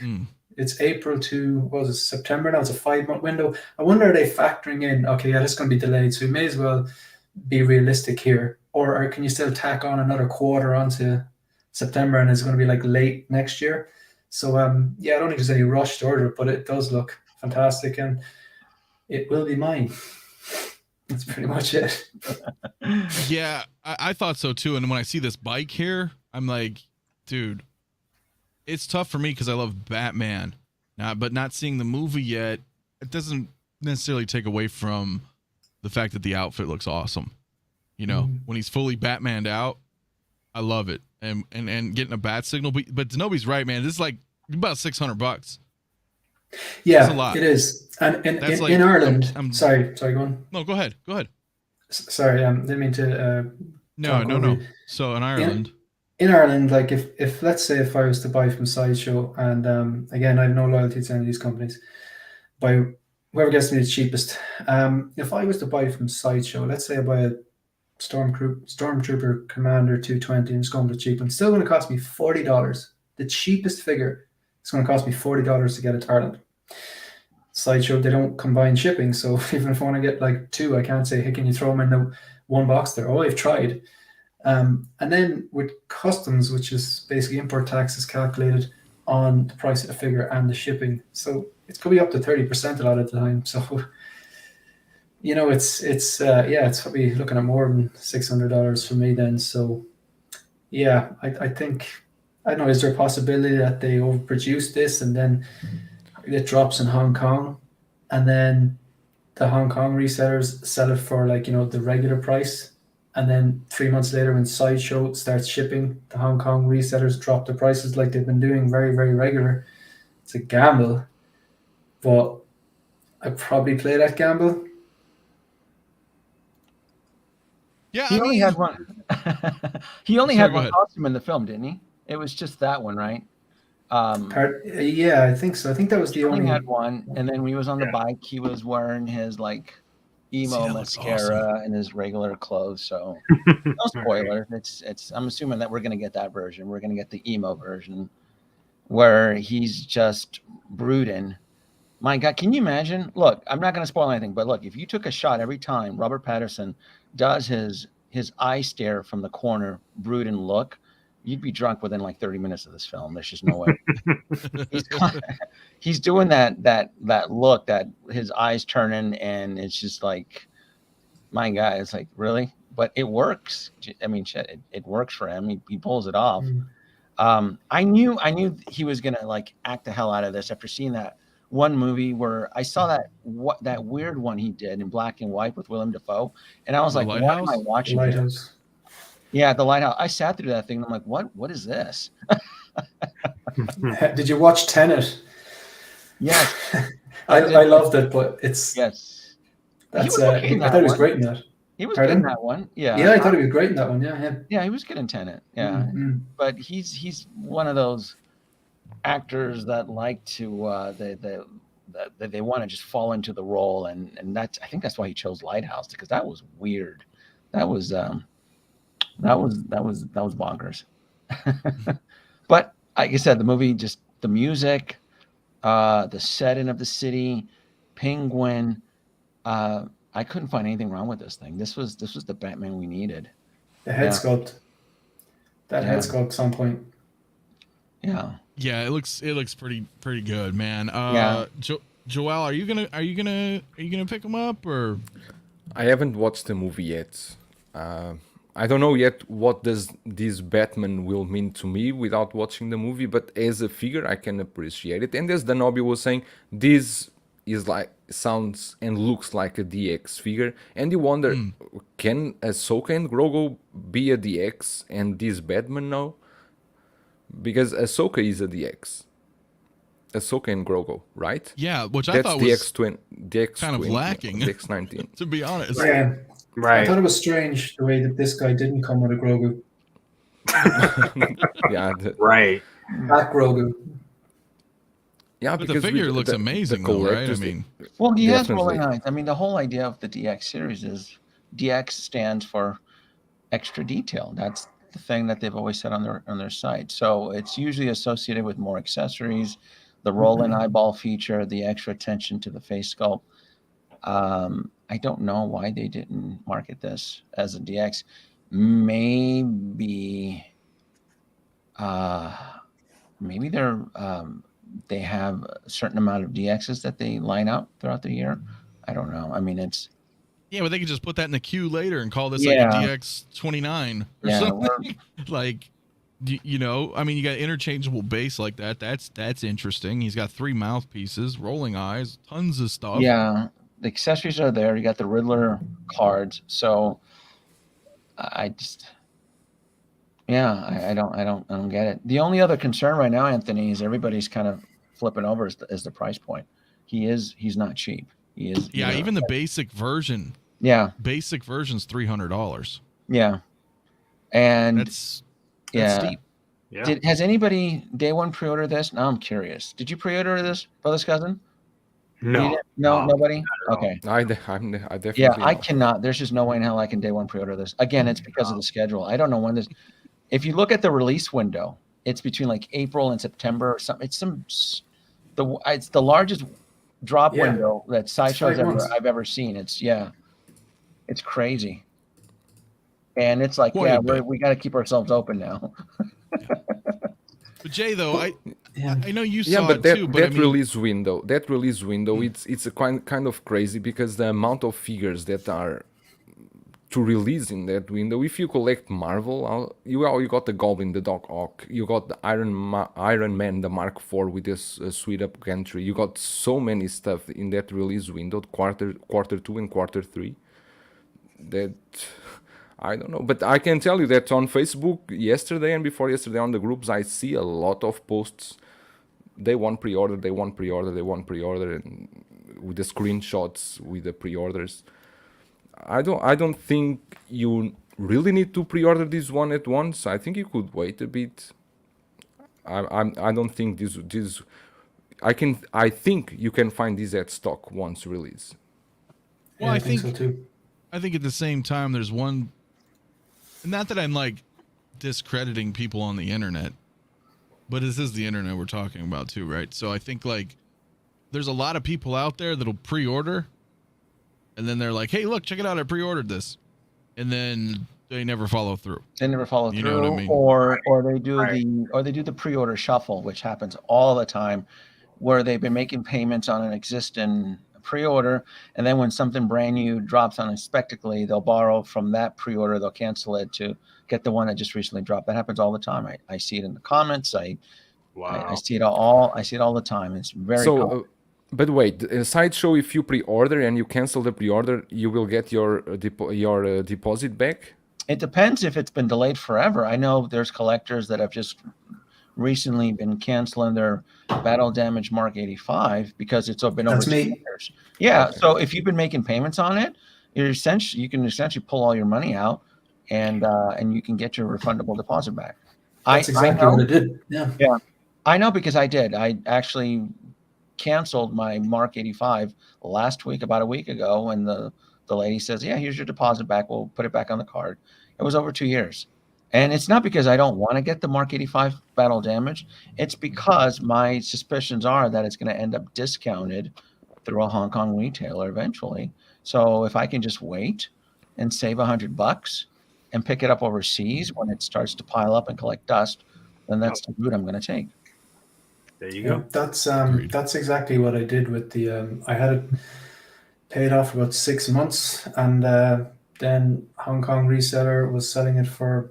it's April to September now. It's a 5-month window. I wonder, are they factoring in? Okay, yeah, that's going to be delayed, so we may as well be realistic here. Or can you still tack on another quarter onto September, and it's going to be like late next year? So I don't think there's any rush to order it, but it does look fantastic, and it will be mine. That's pretty much it. Yeah, I thought so too. And when I see this bike here, I'm like, dude, it's tough for me because I love Batman. But not seeing the movie yet, it doesn't necessarily take away from the fact that the outfit looks awesome. When he's fully Batmaned out, I love it. And getting a bat signal. But Denobi's right, man. This is like about $600. Yeah, it is. And in Ireland, sorry, go on. No, go ahead. Sorry, didn't mean to. No. So in Ireland, like if let's say if I was to buy from Sideshow, and again, I have no loyalty to any of these companies, by whoever gets me the cheapest. If I was to buy from Sideshow, let's say I buy a Stormtrooper Commander 220, and it's going to cheap, and it's still going to cost me $40. The cheapest figure. It's going to cost me $40 to get it to Ireland. Sideshow, they don't combine shipping, so even if I want to get like 2, I can't say, hey, can you throw them in the one box there? Oh, I've tried. And then with customs, which is basically import tax, is calculated on the price of the figure and the shipping. So it could be up to 30% a lot of the time. So, it's probably looking at more than $600 for me then. So, yeah, I think... I don't know, is there a possibility that they overproduce this and then it drops in Hong Kong, and then the Hong Kong resellers sell it for the regular price, and then 3 months later when Sideshow starts shipping, the Hong Kong resellers drop the prices like they've been doing very, very regular? It's a gamble, but I'd probably play that gamble. Yeah, he only had one. He only had one costume in the film, didn't he? It was just that one, right? Yeah, I think so. I think that was the only. He had one, and then when he was on the bike, he was wearing his emo mascara and his regular clothes. So no spoiler. It's. I'm assuming that we're gonna get that version. We're gonna get the emo version, where he's just brooding. My God, can you imagine? Look, I'm not gonna spoil anything, but look, if you took a shot every time Robert Pattinson does his eye stare from the corner, brooding look, you'd be drunk within like 30 minutes of this film. There's just no way. He's doing that look, that his eyes turning, and it's just like, my God, it's like, really? But it works. I mean, it works for him. He pulls it off. I knew he was gonna like act the hell out of this after seeing that one movie where I saw that weird one he did in black and white with Willem Dafoe, and I was like, why am I watching Lighthouse? Yeah, The Lighthouse. I sat through that thing and I'm like, what is this? Did you watch Tenet? Yes. I loved it, but it's yes. That's I thought he was great in that. He was good in that one. Yeah. Yeah, I thought he was great in that one. Yeah. Yeah, he was good in Tenet. Yeah. Mm-hmm. But he's one of those actors that like to they want to just fall into the role, and that's, I think that's why he chose Lighthouse, because that was weird. That was bonkers. But like I said, the movie, just the music, the setting of the city, Penguin. I couldn't find anything wrong with this thing. This was the Batman we needed. The head sculpt. That head sculpt's on point. Yeah. Yeah, it looks pretty good, man. Joel, are you gonna pick him up, or? I haven't watched the movie yet. I don't know yet what does this Batman will mean to me without watching the movie, but as a figure I can appreciate it. And as the Nobby was saying, this is like, sounds and looks like a DX figure, and you wonder, can Ahsoka and Grogu be a DX and this Batman now? Because Ahsoka is a DX. Ahsoka and Grogu, right? Yeah, which that's I thought DX was DX kind of lacking. DX19. To be honest. Yeah. Right. I thought it was strange the way that this guy didn't come with a Grogu. Yeah. Right. Black Grogu. Yeah, but the figure looks amazing, though, right? I mean, well, he has rolling eyes. I mean, the whole idea of the DX series is DX stands for extra detail. That's the thing that they've always said on their site. So it's usually associated with more accessories, the rolling eyeball feature, the extra attention to the face sculpt. I don't know why they didn't market this as a DX. Maybe they have a certain amount of DXs that they line up throughout the year. I don't know. I mean, it's... Yeah, but they could just put that in the queue later and call this like a DX29 or something. Like, you know, I mean, you got interchangeable base like that. That's interesting. He's got 3 mouthpieces, rolling eyes, tons of stuff. Yeah, the accessories are there. You got the Riddler cards. So I just... Yeah, I don't get it. The only other concern right now, Anthony, is everybody's kind of flipping over is the price point. He's not cheap. He is. Yeah, even the basic version. Yeah. Basic version's $300. Yeah. And that's steep. Yeah. Has anybody day one pre-ordered this? Now I'm curious. Did you pre-order this, Brother's Cousin? No. No, nobody? Okay. I definitely. Yeah, I cannot. There's just no way in hell I can day one pre-order this. Again, it's because of the schedule. I don't know when this. If you look at the release window, it's between like April and September or something. It's the largest drop window that Sideshow's I've ever seen. It's crazy. And it's like, we got to keep ourselves open now. But Jay, though, I know you saw but it too. But that release window, it's a kind of crazy, because the amount of figures that are to release in that window. If you collect Marvel, you got the Goblin, the Doc Ock, you got the Iron Man, the Mark IV with this sweet up gantry. You got so many stuff in that release window, quarter 2 and quarter 3. That I don't know, but I can tell you that on Facebook yesterday and before yesterday on the groups, I see a lot of posts. They want pre-order, and with the screenshots with the pre-orders. I don't think you really need to pre-order this one at once. I think you could wait a bit. I don't think this. I think you can find this at stock once release. Well, I think so too. I think at the same time, there's one. Not that I'm like discrediting people on the internet, but this is the internet we're talking about too, right? So I think like there's a lot of people out there that'll pre-order. And then they're like, "Hey, look, check it out! I pre-ordered this," and then they never follow through. They never follow through, you know what I mean? or they do the pre-order shuffle, which happens all the time, where they've been making payments on an existing pre-order, and then when something brand new drops unexpectedly, they'll borrow from that pre-order, they'll cancel it to get the one that just recently dropped. That happens all the time. I see it in the comments. I see it all. I see it all the time. It's very common. But wait, Sideshow, if you pre-order and you cancel the pre-order, you will get your deposit back? It depends if it's been delayed forever. I know there's collectors that have just recently been canceling their Battle Damage Mark 85 because it's been over 2 years. Yeah, okay. So if you've been making payments on it, you can essentially pull all your money out and you can get your refundable deposit back. That's exactly what I did. Yeah, I know because I did. I actually canceled my Mark 85 last week, about a week ago, and the lady says, yeah, here's your deposit back. We'll put it back on the card. It was over 2 years. And it's not because I don't want to get the Mark 85 Battle Damage. It's because my suspicions are that it's going to end up discounted through a Hong Kong retailer eventually. So if I can just wait and save $100 and pick it up overseas when it starts to pile up and collect dust, then that's the route I'm going to take. There you go. That's exactly what I did with the. I had it paid off for about 6 months, and then Hong Kong reseller was selling it for,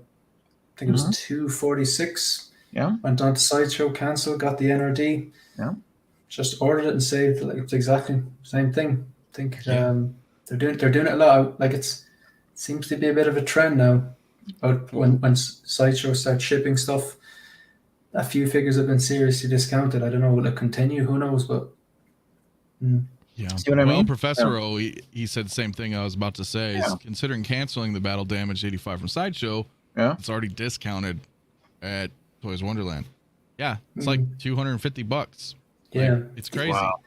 I think it was $246. Yeah. Went on to Sideshow, canceled, got the NRD. Yeah. Just ordered it and saved. Like, it's exactly the same thing. I think they're doing it a lot. Like it seems to be a bit of a trend now. But when Sideshow starts shipping stuff, a few figures have been seriously discounted. I don't know, will it continue? Who knows? But yeah. See what I mean? Professor O, he said the same thing I was about to say. Is considering canceling the Battle Damage 85 from Sideshow, it's already discounted at Toys Wonderland. Yeah, it's like $250. Yeah, like, it's crazy. Wow.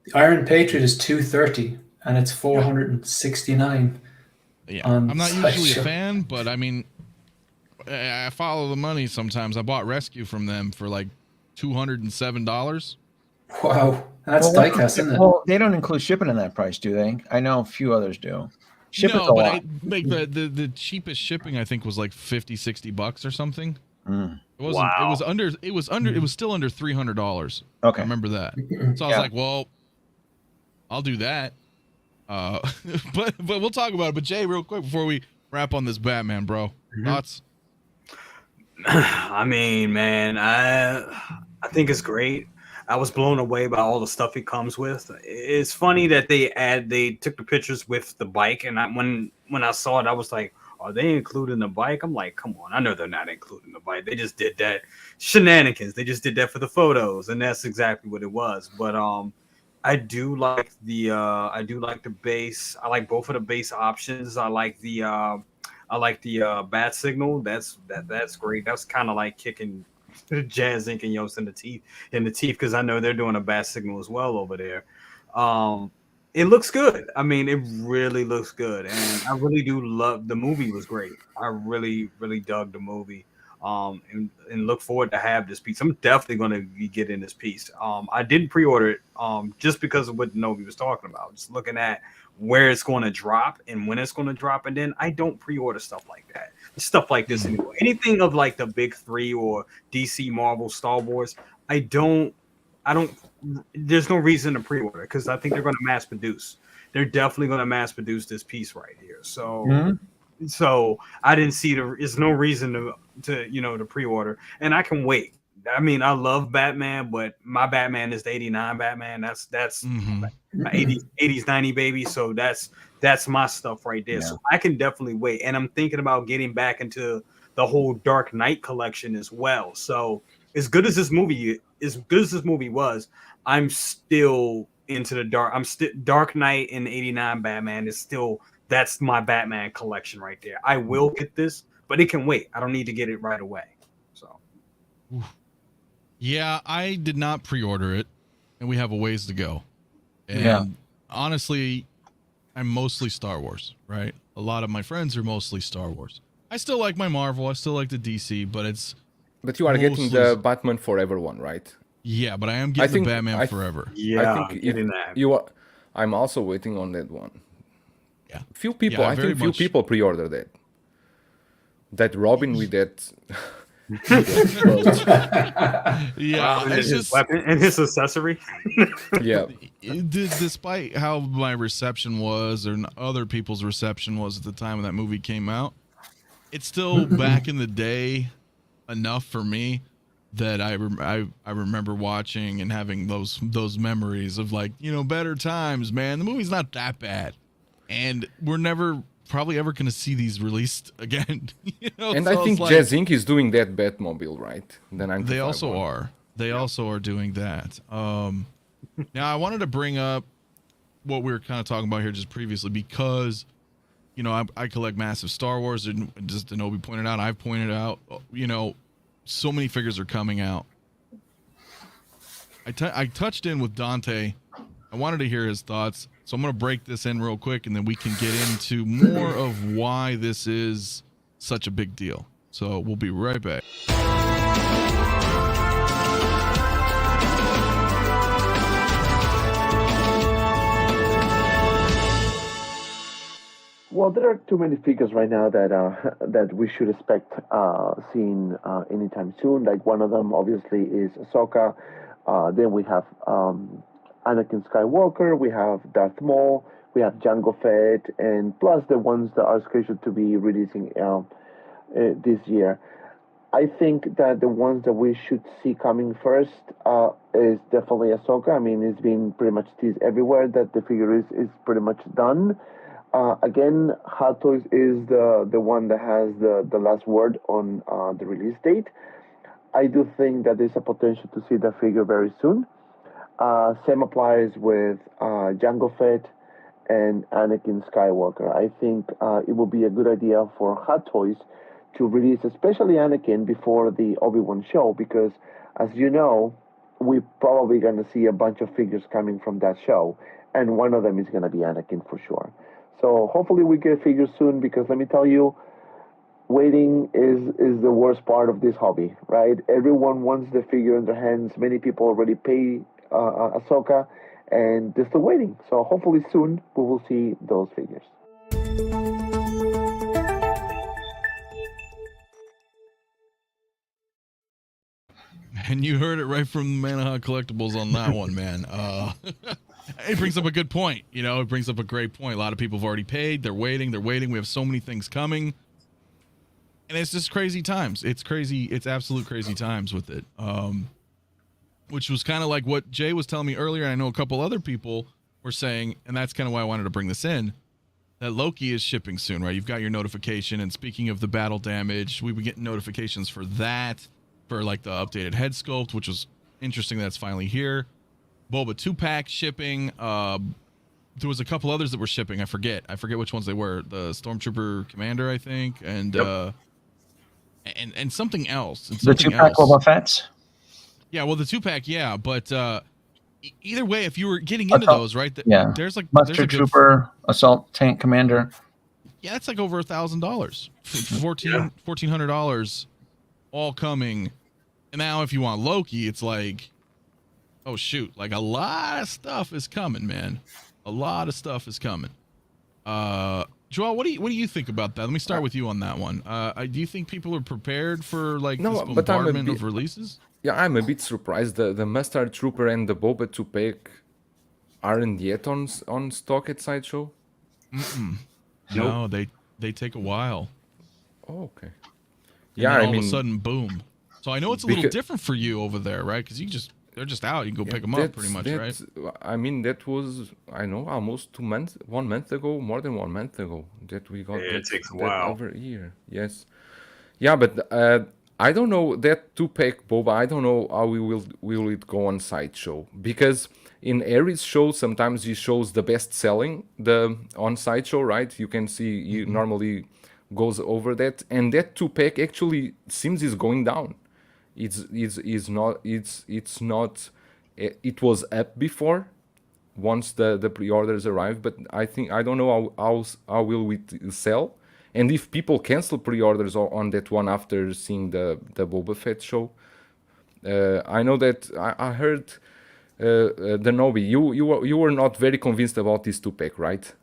The Iron Patriot is $230, and it's $469. Yeah, I'm not usually a fan, but I mean, I follow the money sometimes. I bought Rescue from them for like $207. Wow, that's diecast, isn't it? Well, they don't include shipping in that price, do they? I know a few others do. Shipping's no, but the cheapest shipping I think was like $50-$60 or something. Mm. It wasn't. Wow. It was still under $300. Okay, I remember that. So I was like, well, I'll do that. But we'll talk about it. But Jay, real quick before we wrap on this Batman, bro, thoughts? I mean, man, I think it's great. I was blown away by all the stuff it comes with. It's funny that they took the pictures with the bike, and when I saw it, I was like, are they including the bike? I'm like, come on, I know they're not including the bike. They just did that shenanigans. They just did that for the photos, and that's exactly what it was. But I do like the base. I like both of the base options. I like the bat signal. That's great. That's kind of like kicking Jazz Inc. and Yost in the teeth because I know they're doing a bat signal as well over there. It looks good. I mean, it really looks good, and I really do love the movie. Was great. I really dug the movie. And look forward to have this piece. I'm definitely going to be getting this piece. I didn't pre-order it just because of what Novi was talking about. Just looking at where it's going to drop and when it's going to drop, and then I don't pre-order stuff like that. Stuff like this anymore. Anything of like the big three or DC, Marvel, Star Wars, I don't. There's no reason to pre-order because I think they're going to mass produce. They're definitely going to mass produce this piece right here. So. So I didn't see there's no reason to pre-order, and I can wait. I mean, I love Batman, but my Batman is the '89 Batman. That's my '80s '90s baby. So that's my stuff right there. Yeah. So I can definitely wait, and I'm thinking about getting back into the whole Dark Knight collection as well. So as good as this movie was, I'm still into the dark. Dark Knight and '89 Batman is still. That's my Batman collection right there. I will get this, but it can wait. I don't need to get it right away. So, yeah, I did not pre-order it, and we have a ways to go. And honestly, I'm mostly Star Wars, right? A lot of my friends are mostly Star Wars. I still like my Marvel. I still like the DC, but it's. But you are getting the Batman Forever one, right? Yeah, but I am getting the Batman Forever. Yeah, I think you are. I'm also waiting on that one. Yeah. Few people, I think few people pre-ordered that. That Robin with that Yeah, it's his just weapon and his accessory. Yeah. despite how my reception was, or other people's reception was at the time when that movie came out, it's still back in the day enough for me that I remember watching and having those memories of, like, you know, better times, man. The movie's not that bad, and we're never probably ever going to see these released again. You know, And so I think it's Jazz Inc. is doing that Batmobile, right? they also are. They also are doing that. Now I wanted to bring up what we were kind of talking about here just previously, because, you know, I collect massive Star Wars, and just 𝕄𝔸𝐿 pointed out, I've pointed out, you know, so many figures are coming out. I touched in with Dante. I wanted to hear his thoughts, so I'm going to break this in real quick, and then we can get into more of why this is such a big deal. So we'll be right back. Well, there are too many figures right now that that we should expect seeing anytime soon. Like, one of them, obviously, is Ahsoka. Then we have Anakin Skywalker. We have Darth Maul. We have Jango Fett, and plus the ones that are scheduled to be releasing this year. I think that the ones that we should see coming first is definitely Ahsoka. I mean, it's been pretty much teased everywhere that the figure is pretty much done. Again, Hot Toys is the one that has the last word on the release date. I do think that there's a potential to see that figure very soon. Same applies with Jango Fett and Anakin Skywalker. I think it will be a good idea for Hot Toys to release, especially Anakin, before the Obi-Wan show, because, as you know, we're probably going to see a bunch of figures coming from that show, and one of them is going to be Anakin for sure. So hopefully we get figures soon, because let me tell you, waiting is the worst part of this hobby, right? Everyone wants the figure in their hands. Many people already pay Ahsoka, and they're still waiting. So hopefully soon we will see those figures. And you heard it right from Manaha Collectibles on that one, man. It brings up a good point. You know, it brings up a great point. A lot of people have already paid. They're waiting. We have so many things coming. And it's just crazy times. It's crazy. It's absolute crazy times with it. Which was kind of like what Jay was telling me earlier. I know a couple other people were saying, and that's kind of why I wanted to bring this in, that Loki is shipping soon, right? You've got your notification. And speaking of the battle damage, we've been getting notifications for that, for like the updated head sculpt, which was interesting. That's finally here. Boba 2-pack shipping. There was a couple others that were shipping. I forget which ones they were. The Stormtrooper Commander, I think, and yep. and something else. And something the 2-pack Boba Fett's. Yeah, well, the 2-pack, yeah, but either way, if you were getting into those, right? Yeah, there's like Muster Trooper, Assault Tank Commander. Yeah, it's like over $1,000, $1,400, all coming. And now, if you want Loki, it's like, oh shoot, like a lot of stuff is coming, man. A lot of stuff is coming. Joel, what do you think about that? Let me start with you on that one. Do you think people are prepared for like this bombardment of releases? Yeah, I'm a bit surprised. The Mustard Trooper and the Boba 2-pack aren't yet on stock at Sideshow. No, they take a while. Oh, okay. Yeah, all of a sudden, boom. So I know it's a little different for you over there, right? Because they're just out. You can go pick them up pretty much, right? I mean, that was, I know, almost 1 month ago, more than 1 month ago that we got it takes a while. Over a year. Yes. Yeah, but I don't know that 2-pack Boba. I don't know how will it go on Sideshow, because in Aries show sometimes he shows the best selling on Sideshow, right? You can see he normally goes over that, and that 2-pack actually seems is going down. It's not. It was up before, once the pre-orders arrive, but I don't know how will it sell. And if people cancel pre-orders on that one after seeing the Boba Fett show, I know that I heard the Nobi, you were not very convinced about this 2-pack, right?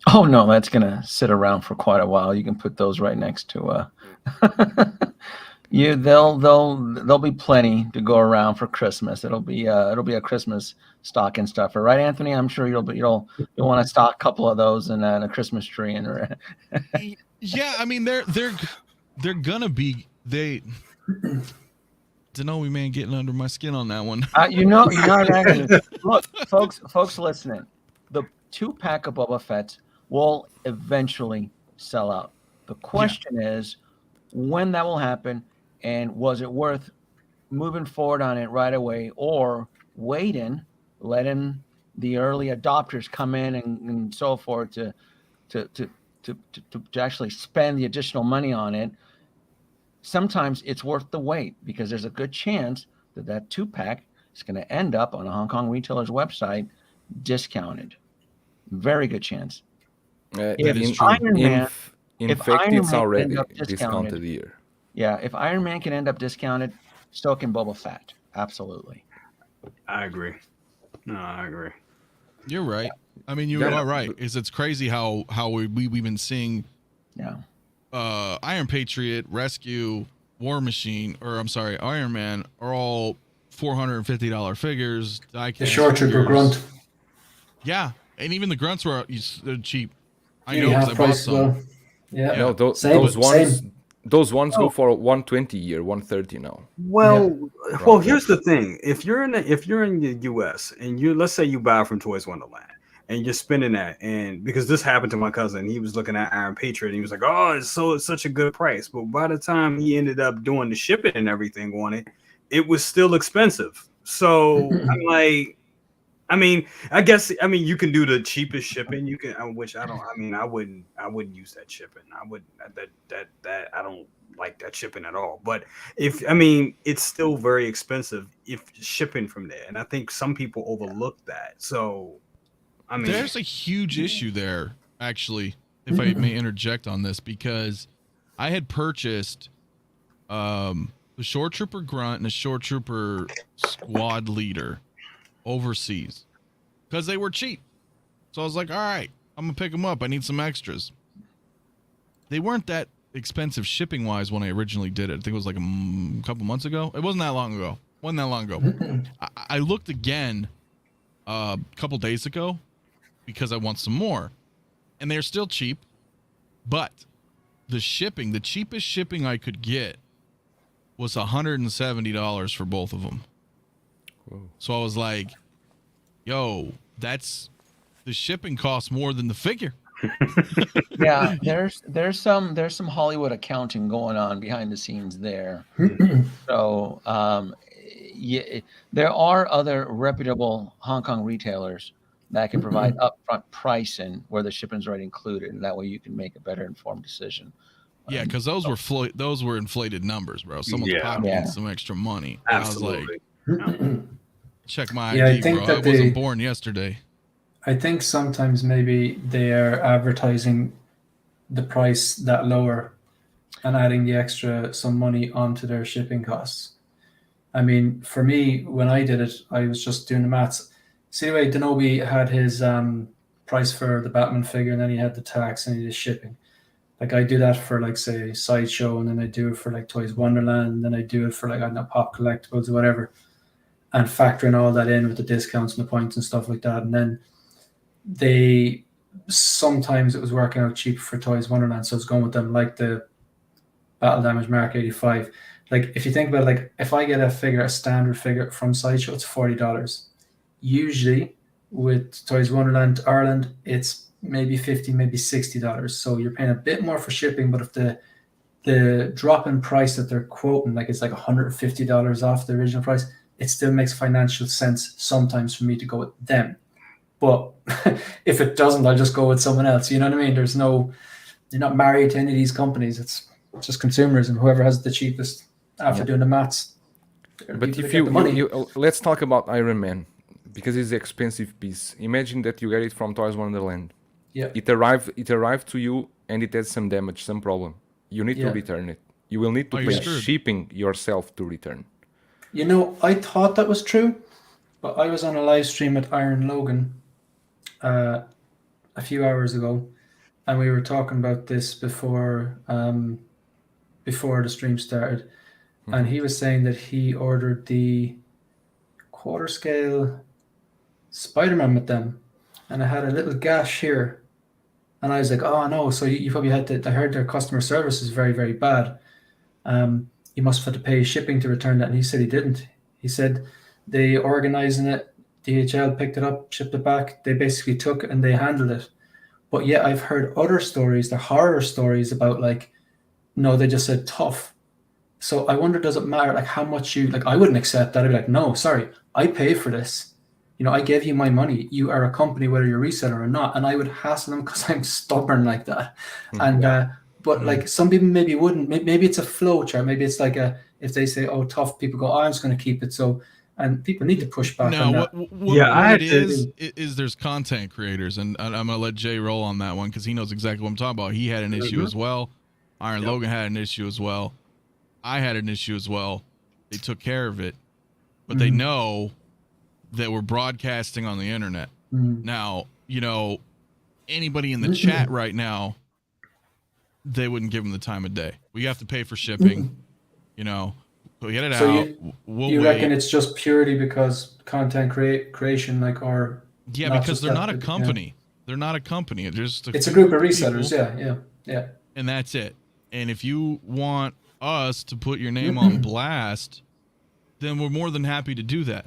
Oh no, that's gonna sit around for quite a while. You can put those right next to There'll be plenty to go around for Christmas. It'll be a Christmas stocking stuffer, right, Anthony? I'm sure you'll want to stock a couple of those and a Christmas tree and. Yeah, I mean they're gonna be 𝕄𝔸𝐿𝐼 man getting under my skin on that one. Look, folks listening, the 2-pack of Boba Fett will eventually sell out. The question is when that will happen, and was it worth moving forward on it right away, or waiting, letting the early adopters come in and so forth to actually spend the additional money on it. Sometimes it's worth the wait because there's a good chance that 2-pack is going to end up on a Hong Kong retailer's website discounted. Very good chance. It's already discounted here. Yeah, if Iron Man can end up discounted, so can Boba Fett. Absolutely. I agree. No, I agree. You're right. I mean, you are right. It's crazy how we've been seeing. Yeah. Iron Patriot, Rescue, War Machine, or I'm sorry, Iron Man are all $450 figures. The Short Trooper Grunt. Yeah, and even the grunts were cheap. I know because I bought some. Well. Yeah. No, those ones go for 120 here, 130 now. Well, here's the thing: if you're in the U.S. and let's say you buy from Toys Wonderland. And you're spending that, and because this happened to my cousin, he was looking at Iron Patriot, and he was like, "Oh, it's such a good price." But by the time he ended up doing the shipping and everything on it, it was still expensive. So I'm like, I guess you can do the cheapest shipping. You can, which I don't. I wouldn't use that shipping. I wouldn't that I don't like that shipping at all. But it's still very expensive if shipping from there, and I think some people overlook that. So. There's a huge issue there, actually, if I may interject on this, because I had purchased the Short Trooper Grunt and the Short Trooper Squad Leader overseas because they were cheap. So I was like, all right, I'm going to pick them up. I need some extras. They weren't that expensive shipping-wise when I originally did it. I think it was like a couple months ago. It wasn't that long ago. I looked again a couple days ago, because I want some more, and they're still cheap, but the cheapest shipping I could get was $170 for both of them. Whoa. So I was like, yo, the shipping costs more than the figure. Yeah, there's some Hollywood accounting going on behind the scenes there. So there are other reputable Hong Kong retailers that can provide upfront pricing where the shipping's already included, and that way you can make a better informed decision. Yeah, because those were inflated numbers, bro. Someone's pocketing some extra money. Absolutely. I was like, check my ID, bro. I wasn't born yesterday. I think sometimes maybe they are advertising the price that lower and adding the extra some money onto their shipping costs. I mean, for me, when I did it, I was just doing the maths. See the way 𝕄𝔸𝐿𝐼 had his price for the Batman figure, and then he had the tax and he did shipping. Like I do that for like say Sideshow, and then I do it for like Toys Wonderland, and then I do it for like I don't know Pop Collectibles or whatever, and factoring all that in with the discounts and the points and stuff like that. And then sometimes it was working out cheap for Toys Wonderland, so it's going with them like the Battle Damage Mark 85. Like if you think about it, like if I get a standard figure from Sideshow, it's $40. Usually with Toys Wonderland Ireland, it's maybe $50, maybe $60. So you're paying a bit more for shipping, but if the drop in price that they're quoting, like it's like $150 off the original price, it still makes financial sense sometimes for me to go with them. But if it doesn't, I'll just go with someone else. You know what I mean? You're not married to any of these companies. It's just consumers, and whoever has the cheapest after doing the maths. But if let's talk about Iron Man, because it's an expensive piece. Imagine that you get it from Toys Wonderland. Yeah. It arrived to you and it has some damage, some problem. You need to return it. You will need to pay shipping yourself to return. You know, I thought that was true, but I was on a live stream at Iron Logan a few hours ago, and we were talking about this before the stream started. and he was saying that he ordered the quarter scale Spider-Man with them, and I had a little gash here, and I was like, oh no, so you probably had to, I heard their customer service is very, very bad. You must have had to pay shipping to return that, and he said he didn't. He said they organizing it, DHL picked it up, shipped it back, they basically took it and they handled it. But yeah, I've heard other stories, the horror stories about like, no, they just said tough. So I wonder, does it matter like how much you like? I wouldn't accept that. I'd be like, no, sorry, I pay for this. You know, I gave you my money. You are a company, whether you're a reseller or not. And I would hassle them because I'm stubborn like that. And but like some people maybe wouldn't. Maybe it's a flow chart. Maybe it's like if they say, oh, tough, people go, oh, I'm just going to keep it. So, and people need to push back on that. What it is there's content creators, and I'm gonna let Jay roll on that one because he knows exactly what I'm talking about. He had an issue as well. Iron Logan had an issue as well. I had an issue as well. They took care of it, but they know that we're broadcasting on the internet. Now, you know, anybody in the chat right now, they wouldn't give them the time of day. We have to pay for shipping. You know, we'll get it out. You reckon it's just purely because content creation, like, or because they're not a company. They're not a company. It's a group of resellers. Yeah. And that's it. And if you want us to put your name on blast, then we're more than happy to do that.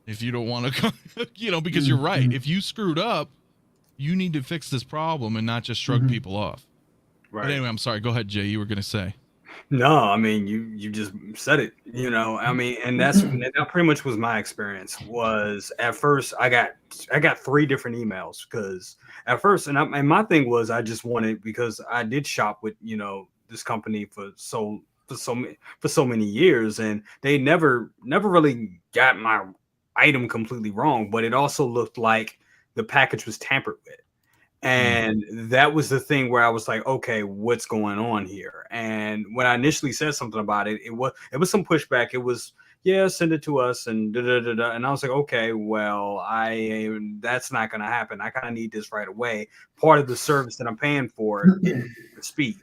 If you don't want to, you know, because you're right. If you screwed up, you need to fix this problem and not just shrug people off. Right. But anyway, I'm sorry. Go ahead, Jay. You were going to say. No, I mean, you just said it, you know, I mean, and that pretty much was my experience. Was at first I got 3 different emails because at first, and my thing was I just wanted, because I did shop with, you know, this company for so many years, and they never really got my item completely wrong, but it also looked like the package was tampered with. And that was the thing where I was like, okay, what's going on here? And when I initially said something about it, it was some pushback. It was, yeah, send it to us and da-da-da-da. And I was like, okay, well, that's not going to happen. I kind of need this right away. Part of the service that I'm paying for is the speed.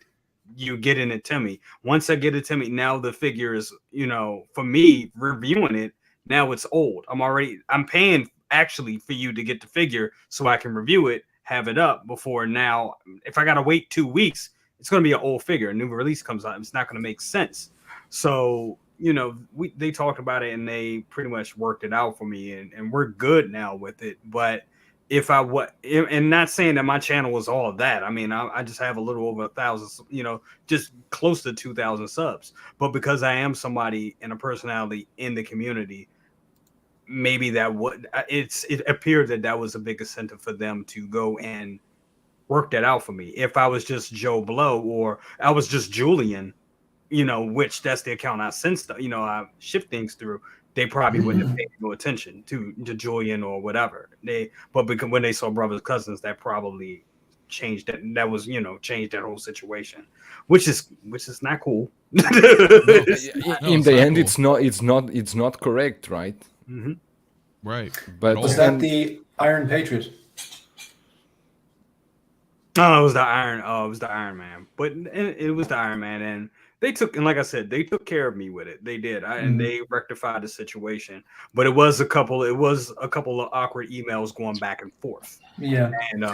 You getting it to me. Once I get it to me, now the figure is, you know, for me reviewing it, now it's old. I'm paying actually for you to get the figure so I can review it, have it up before now. If I got to wait 2 weeks, it's going to be an old figure. A new release comes out. It's not going to make sense. So, you know, they talked about it and they pretty much worked it out for me, and we're good now with it. But and not saying that my channel was all of that. I mean, I just have a little over 1,000, you know, just close to 2,000 subs. But because I am somebody and a personality in the community, maybe it appeared that was a big incentive for them to go and work that out for me. If I was just Joe Blow or I was just Julian, you know, which that's the account I send stuff, you know, I ship things through, they probably wouldn't have paid no attention to Julian or whatever. But because when they saw brothers cousins, that probably changed that. That was, you know, changed that whole situation, which is not cool. In the end, cool. It's not correct, right? Right. But was that the Iron Patriot? No, it was the Iron Man. But it was the Iron Man, and like I said, they took care of me with it. They did, and they rectified the situation. But it was a couple of awkward emails going back and forth. Yeah, and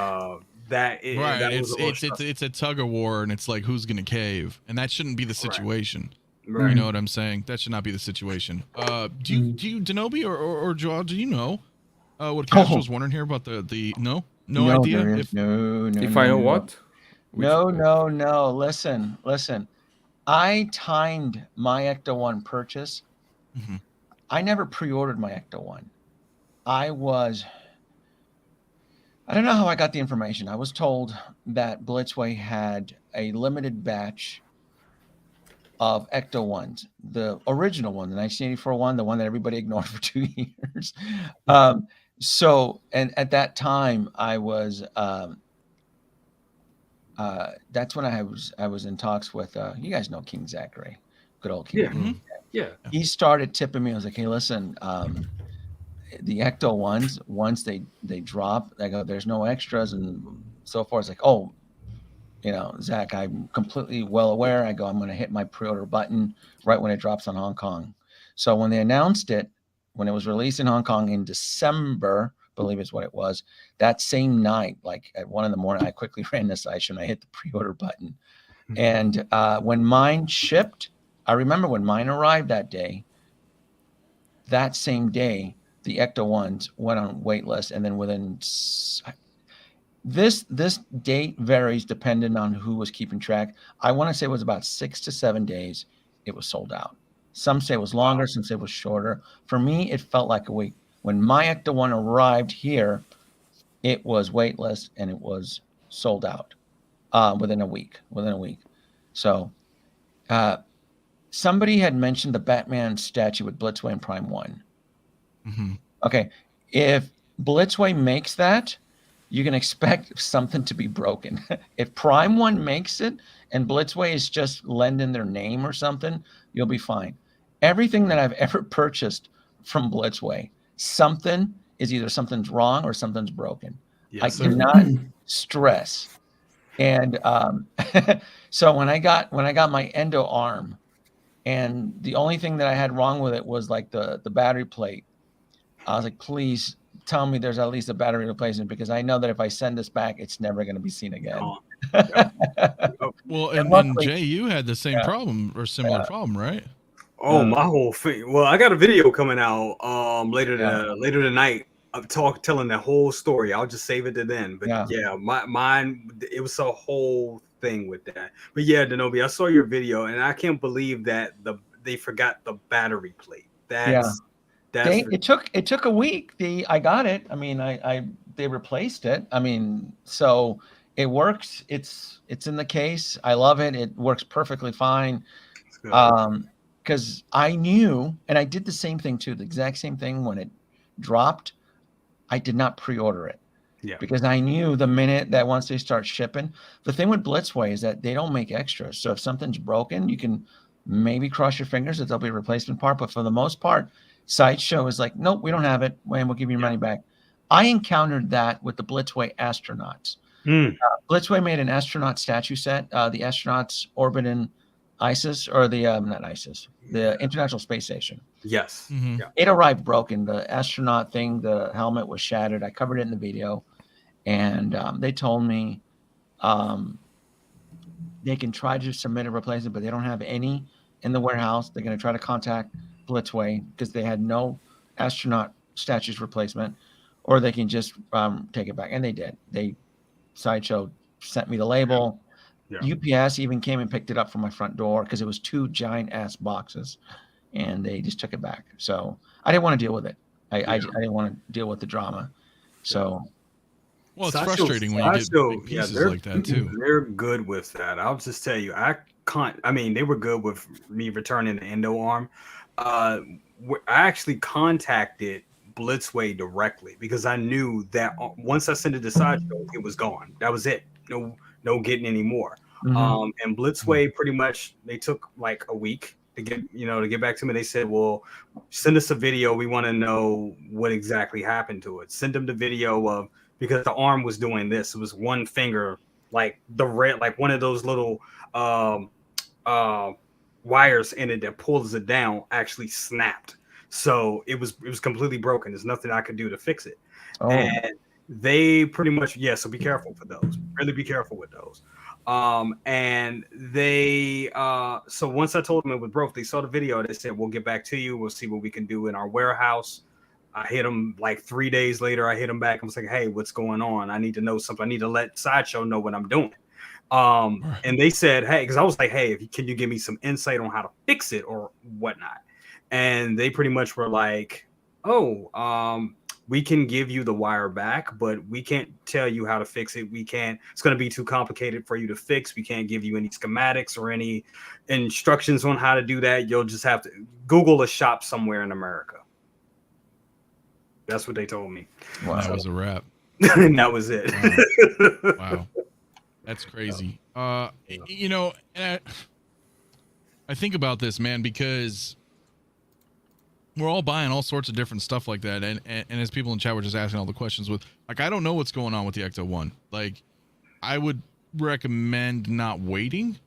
it's a tug of war, and it's like who's gonna cave, and that shouldn't be the situation. Right. You know what I'm saying? That should not be the situation. Do you 𝕄𝔸𝐿 or Joel? Do you know what Castro was wondering here about the no idea? If I know what? No. Listen. I timed my 𝐂𝐸𝐿 purchase. I never pre-ordered my 𝐂𝐸𝐿. I don't know how I got the information. I was told that Blitzway had a limited batch of 𝐂𝐸𝐿s, the original one, the 1984 one, the one that everybody ignored for 2 years. So, and at that time, I was that's when I was in talks with you guys know King Zachary, good old King. Yeah. He started tipping me. I was like, hey, listen, the 𝐂𝐸𝐿 once they drop, they go, there's no extras and so forth. It's like, oh, you know, Zach, I'm completely well aware. I go, I'm going to hit my pre-order button right when it drops on Hong Kong. So when they announced it, when it was released in Hong Kong in December, I believe is what it was, that same night, like at 1 a.m, I quickly ran the site and I hit the pre-order button. And when mine shipped, I remember when mine arrived that day, that same day, the ecto ones went on wait list, and then within this date varies depending on who was keeping track. I want to say it was about 6 to 7 days. It was sold out. Some say it was longer, some say it was shorter. For me, it felt like a week. When my ecto one arrived here, it was waitlist and it was sold out within a week. So somebody had mentioned the Batman statue with Blitzway and Prime 1. Mm-hmm. Okay, if Blitzway makes that, you can expect something to be broken. If Prime 1 makes it and Blitzway is just lending their name or something, you'll be fine. Everything that I've ever purchased from Blitzway, something is either something's wrong or something's broken. Yes, I cannot stress. And so when I got my endo arm, and the only thing that I had wrong with it was like the battery plate, I was like, please tell me there's at least a battery replacement, because I know that if I send this back, it's never going to be seen again. Well, and Jay, you had the same problem or similar problem, right? Oh, my whole thing. Well, I got a video coming out later tonight of telling the whole story. I'll just save it to then. But mine, it was a whole thing with that. But yeah, Denobi, I saw your video and I can't believe that they forgot the battery plate. It took a week. I got it. I mean, they replaced it. I mean, so it works. It's in the case. I love it. It works perfectly fine. Because I knew, and I did the same thing too, the exact same thing when it dropped. I did not pre-order it. Yeah. Because I knew the minute that once they start shipping, the thing with Blitzway is that they don't make extras. So if something's broken, you can maybe cross your fingers that there'll be a replacement part. But for the most part, Sideshow is like, nope, we don't have it, and we'll give you your money back. I encountered that with the Blitzway astronauts. Blitzway made an astronaut statue set. The astronauts orbiting ISIS, or the not ISIS, the International Space Station. Yes. Mm-hmm. Yeah. It arrived broken. The astronaut thing, the helmet was shattered. I covered it in the video, and they told me they can try to submit a replacement, but they don't have any in the warehouse. They're going to try to contact Blitzway because they had no astronaut statues replacement, or they can just take it back, and they did. Sideshow sent me the label. Yeah. UPS even came and picked it up from my front door because it was 2 giant ass boxes, and they just took it back. So I didn't want to deal with it. I didn't want to deal with the drama. So, well, it's frustrating when you get big pieces like that too. They're good with that. I'll just tell you, they were good with me returning the endo arm. I actually contacted Blitzway directly because I knew that once I sent it to Sideshow, it was gone. That was it. No getting any more. Mm-hmm. And Blitzway pretty much, they took like a week to get back to me. They said, well, send us a video. We want to know what exactly happened to it. Send them the video of, because the arm was doing this. It was one finger, like like one of those little wires in it that pulls it down actually snapped. So it was completely broken. There's nothing I could do to fix it. Oh. And they pretty much, so be careful for those. Really be careful with those. And they, so once I told them it was broke, they saw the video. They said, we'll get back to you. We'll see what we can do in our warehouse. I hit them like 3 days later. I hit them back. I was like, hey, what's going on? I need to know something. I need to let Sideshow know what I'm doing. And they said, hey, because I was like, hey, can you give me some insight on how to fix it or whatnot? And they pretty much were like, we can give you the wire back, but we can't tell you how to fix it. It's going to be too complicated for you to fix. We can't give you any schematics or any instructions on how to do that. You'll just have to Google a shop somewhere in America. That's what they told me. Wow. That was a wrap. And that was it. Wow. That's crazy. And I think about this, man, because we're all buying all sorts of different stuff like that, and as people in chat were just asking all the questions with, like, I don't know what's going on with the Ecto 1. Like, I would recommend not waiting.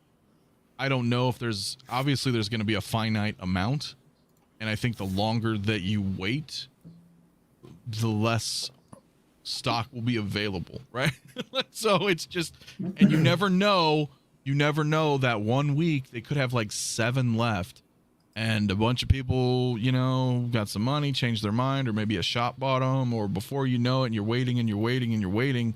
I don't know if there's going to be a finite amount. And I think the longer that you wait, the less stock will be available, right? So it's just, and you never know that 1 week they could have like 7 left and a bunch of people, you know, got some money, changed their mind, or maybe a shop bought them, or before you know it, and you're waiting and you're waiting and you're waiting,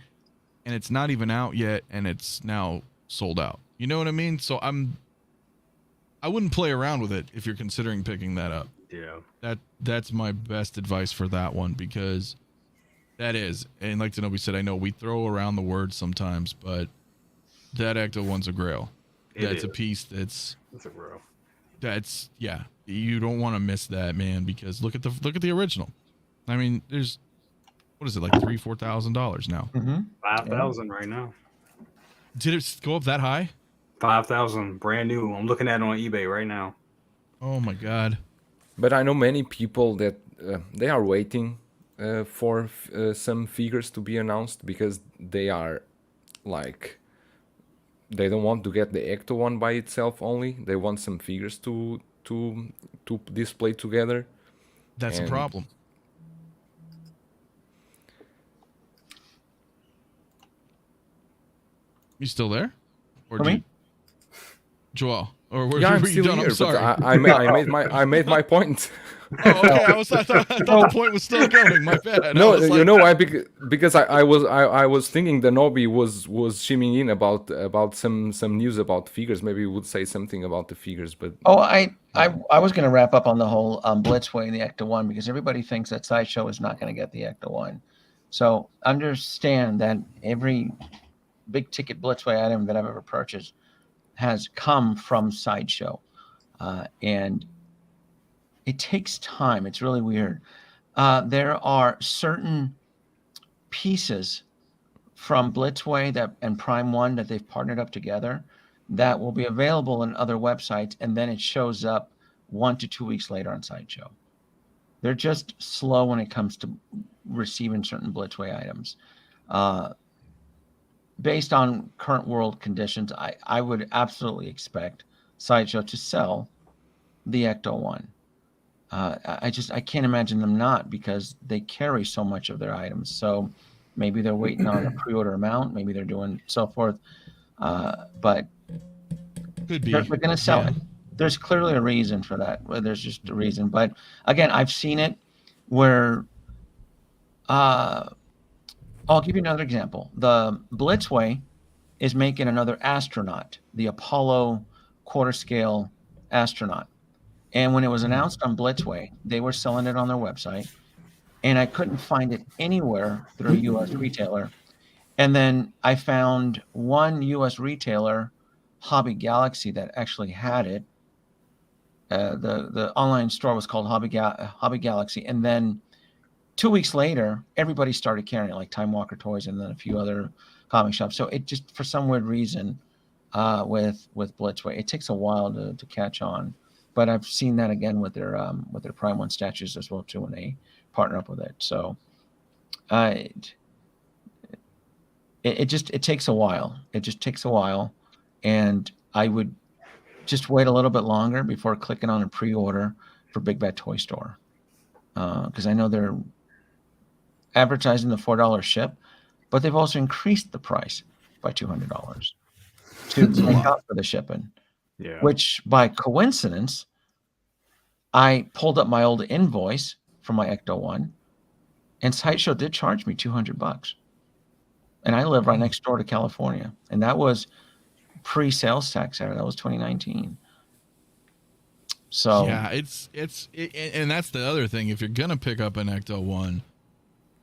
and it's not even out yet and it's now sold out. You know what I mean? So I wouldn't play around with it if you're considering picking that up. Yeah. That's my best advice for that one, because that is, and like Zenobia said, I know we throw around the word sometimes, but that ecto-one's a grail. That's a piece that's a grail. That's, yeah, you don't want to miss that, man, because look at the original. I mean, there's, what is it, like $3,000-$4,000 now? 5,000 right now. Did it go up that high? 5,000, brand new. I'm looking at it on eBay right now. Oh my God. But I know many people that they are waiting for some figures to be announced, because they are like, they don't want to get the ecto one by itself only. They want some figures to display together. That's a problem. You still there? Or me? Joel? Or were Yeah, I'm you still done? here. I'm sorry. I made my point. Oh, okay. I thought the point was still going. My bad. No, you know why? Because I was thinking the Nobby was shimming in about some news about figures. Maybe he would say something about the figures, but I was going to wrap up on the whole Blitzway and the Ecto One, because everybody thinks that Sideshow is not going to get the Ecto One. So understand that every big ticket Blitzway item that I've ever purchased has come from Sideshow, and it takes time. It's really weird. There are certain pieces from Blitzway and Prime One that they've partnered up together that will be available in other websites, and then it shows up 1 to 2 weeks later on Sideshow. They're just slow when it comes to receiving certain Blitzway items. Based on current world conditions, I would absolutely expect Sideshow to sell the Ecto One. I can't imagine them not, because they carry so much of their items. So maybe they're waiting on a pre-order amount, maybe they're doing so forth, but could be. They're going to sell it. There's clearly a reason for that. There's just a reason. But again, I've seen it where, I'll give you another example. The Blitzway is making another astronaut, the Apollo quarter scale astronaut. And when it was announced on Blitzway, they were selling it on their website, and I couldn't find it anywhere through a U.S. retailer. And then I found one U.S. retailer, Hobby Galaxy, that actually had it. The online store was called Hobby Galaxy. And then 2 weeks later, everybody started carrying it, like Time Walker Toys and then a few other comic shops. So it just, for some weird reason, with Blitzway, it takes a while to catch on. But I've seen that again with their Prime One statues as well too, when they partner up with it. So it takes a while. It just takes a while, and I would just wait a little bit longer before clicking on a pre-order for Big Bad Toy Store, because I know they're advertising the $4 ship, but they've also increased the price by $200 to make up for the shipping. Yeah. Which, by coincidence, I pulled up my old invoice for my Ecto One, and Sideshow did charge me $200, and I live right next door to California, and that was pre-sales tax era. That was 2019. So yeah, and that's the other thing. If you're gonna pick up an Ecto One,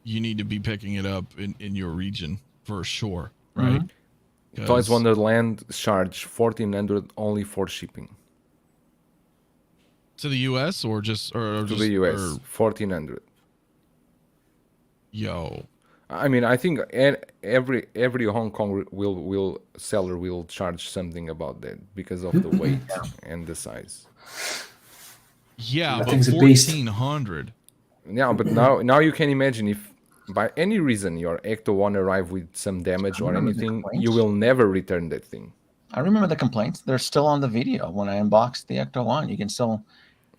you need to be picking it up in your region for sure, right? Mm-hmm. Toys Wonderland charge $1,400 only for shipping. To the U.S. or just to the U.S. $1,400. Yo, I mean, I think every Hong Kong seller will charge something about that because of the weight and the size. Yeah, That but thing's a beast. 1,400. Yeah, but now you can imagine by any reason your Ecto 1 arrive with some damage or remember the anything, complaints. you will never return that thing. I remember the complaints. They're still on the video. When I unboxed the Ecto 1, you can still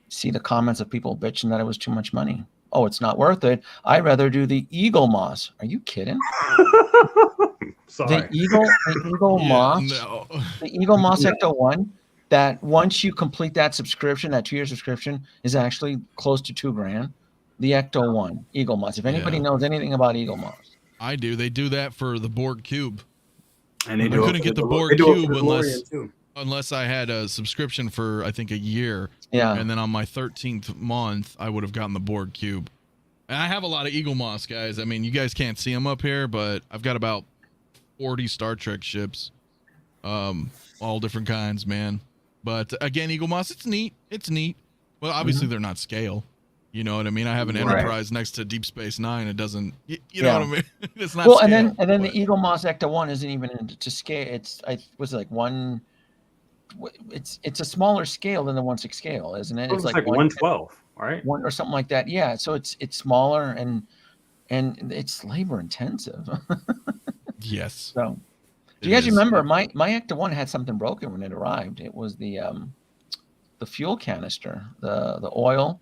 see the comments of people bitching that it was too much money. Oh, it's not worth it. I'd rather do the Eagle Moss. Are you kidding? Sorry. The Eagle Moss, No. the Eagle Moss Ecto 1, that once you complete that subscription, that 2-year subscription, is actually close to $2,000. The Ecto 1, Eagle Moss. If anybody knows anything about Eagle Moss. I do. They do that for the Borg Cube. And I couldn't get the Borg Cube unless I had a subscription for, I think, a year. Yeah. And then on my 13th month, I would have gotten the Borg Cube. And I have a lot of Eagle Moss, guys. I mean, you guys can't see them up here, but I've got about 40 Star Trek ships. All different kinds, man. But again, Eagle Moss, it's neat. It's neat. Well, obviously they're not scale. You know what I mean? I have an Enterprise next to Deep Space Nine. It doesn't, you know what I mean? It's not scale. And then the Eagle Moss Ecto 1 isn't even to scale. It's it's a smaller scale than the 1/6 scale, isn't it? It's like 112, right? One or something like that. Yeah. So it's smaller and it's labor intensive. Yes. So do you guys remember my Ecto 1 had something broken when it arrived? It was the fuel canister, the oil